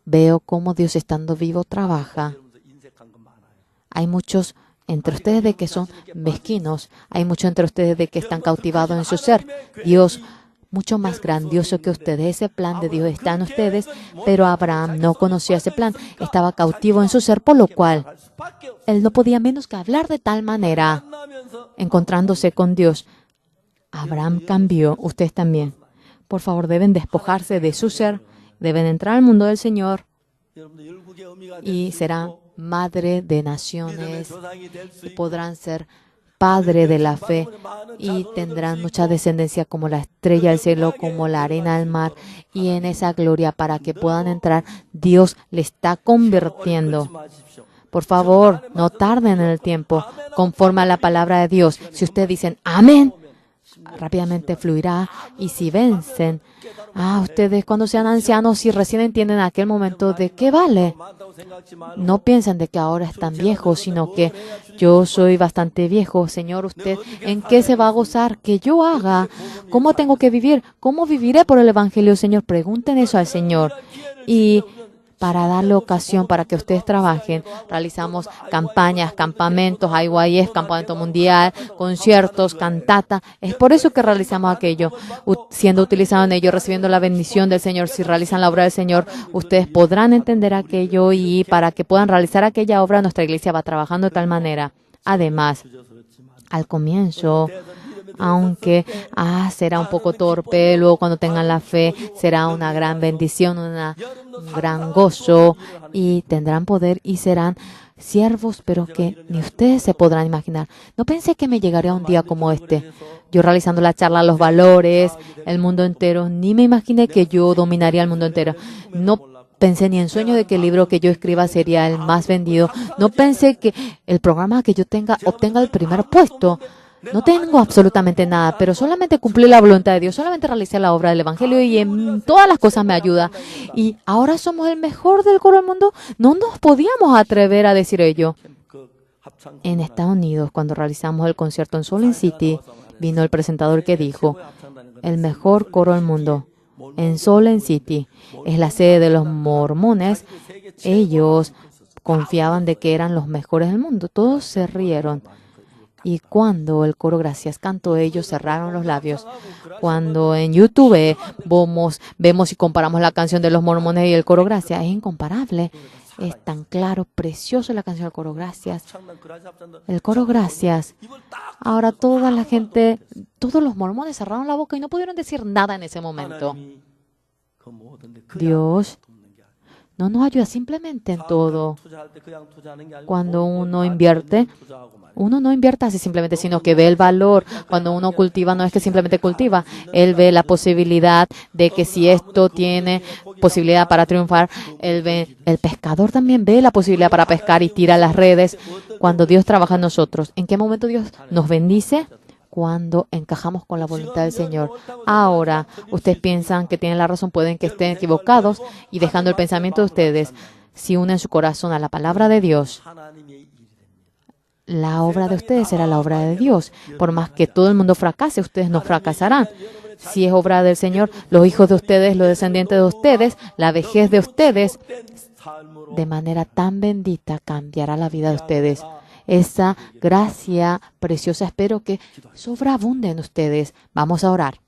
veo cómo Dios estando vivo trabaja. Hay muchos entre ustedes de que son mezquinos. Hay muchos entre ustedes de que están cautivados en su ser. Dios, mucho más grandioso que ustedes. Ese plan de Dios está en ustedes, pero Abraham no conocía ese plan. Estaba cautivo en su ser, por lo cual él no podía menos que hablar de tal manera, encontrándose con Dios. Abraham cambió, ustedes también. Por favor, deben despojarse de su ser, deben entrar al mundo del Señor y serán madre de naciones y podrán ser padre de la fe y tendrán mucha descendencia como la estrella del cielo, como la arena del mar, y en esa gloria para que puedan entrar, Dios le está convirtiendo. Por favor, no tarden en el tiempo, conforme a la palabra de Dios. Si ustedes dicen amén, rápidamente fluirá. Y si vencen, ustedes cuando sean ancianos, si recién entienden aquel momento, ¿de qué vale? No piensen de que ahora están viejos, sino que yo soy bastante viejo. Señor, ¿usted en qué se va a gozar? ¿Qué yo haga? ¿Cómo tengo que vivir? ¿Cómo viviré por el Evangelio, Señor? Pregunten eso al Señor. Y para darle ocasión para que ustedes trabajen, realizamos campañas, campamentos, IYF, campamento mundial, conciertos, cantata. Es por eso que realizamos aquello, siendo utilizado en ello, recibiendo la bendición del Señor. Si realizan la obra del Señor, ustedes podrán entender aquello y para que puedan realizar aquella obra, nuestra iglesia va trabajando de tal manera. Además, al comienzo, aunque será un poco torpe, luego cuando tengan la fe será una gran bendición, un gran gozo y tendrán poder y serán siervos, pero que ni ustedes se podrán imaginar. No pensé que me llegaría un día como este. Yo realizando la charla, los valores, el mundo entero, ni me imaginé que yo dominaría el mundo entero. No pensé ni en sueño de que el libro que yo escriba sería el más vendido. No pensé que el programa que yo tenga obtenga el primer puesto. No tengo absolutamente nada, pero solamente cumplí la voluntad de Dios, solamente realicé la obra del Evangelio y en todas las cosas me ayuda. Y ahora somos el mejor del coro del mundo. No nos podíamos atrever a decir ello. En Estados Unidos, cuando realizamos el concierto en Salt Lake City, vino el presentador que dijo, el mejor coro del mundo en Salt Lake City es la sede de los mormones. Ellos confiaban de que eran los mejores del mundo. Todos se rieron. Y cuando el coro Gracias cantó, ellos cerraron los labios. Cuando en YouTube vemos y comparamos la canción de los mormones y el coro Gracias, es incomparable. Es tan claro, precioso la canción del coro Gracias. El coro Gracias. Ahora toda la gente, todos los mormones cerraron la boca y no pudieron decir nada en ese momento. Dios no nos ayuda simplemente en todo. Cuando uno invierte, uno no invierte así simplemente, sino que ve el valor. Cuando uno cultiva, no es que simplemente cultiva. Él ve la posibilidad de que si esto tiene posibilidad para triunfar, el pescador también ve la posibilidad para pescar y tira las redes. Cuando Dios trabaja en nosotros, ¿en qué momento Dios nos bendice? Cuando encajamos con la voluntad del Señor. Ahora, ustedes piensan que tienen la razón, pueden que estén equivocados y dejando el pensamiento de ustedes, si unen su corazón a la palabra de Dios, la obra de ustedes será la obra de Dios. Por más que todo el mundo fracase, ustedes no fracasarán. Si es obra del Señor, los hijos de ustedes, los descendientes de ustedes, la vejez de ustedes, de manera tan bendita cambiará la vida de ustedes. Esa gracia preciosa, espero que sobreabunde en ustedes. Vamos a orar.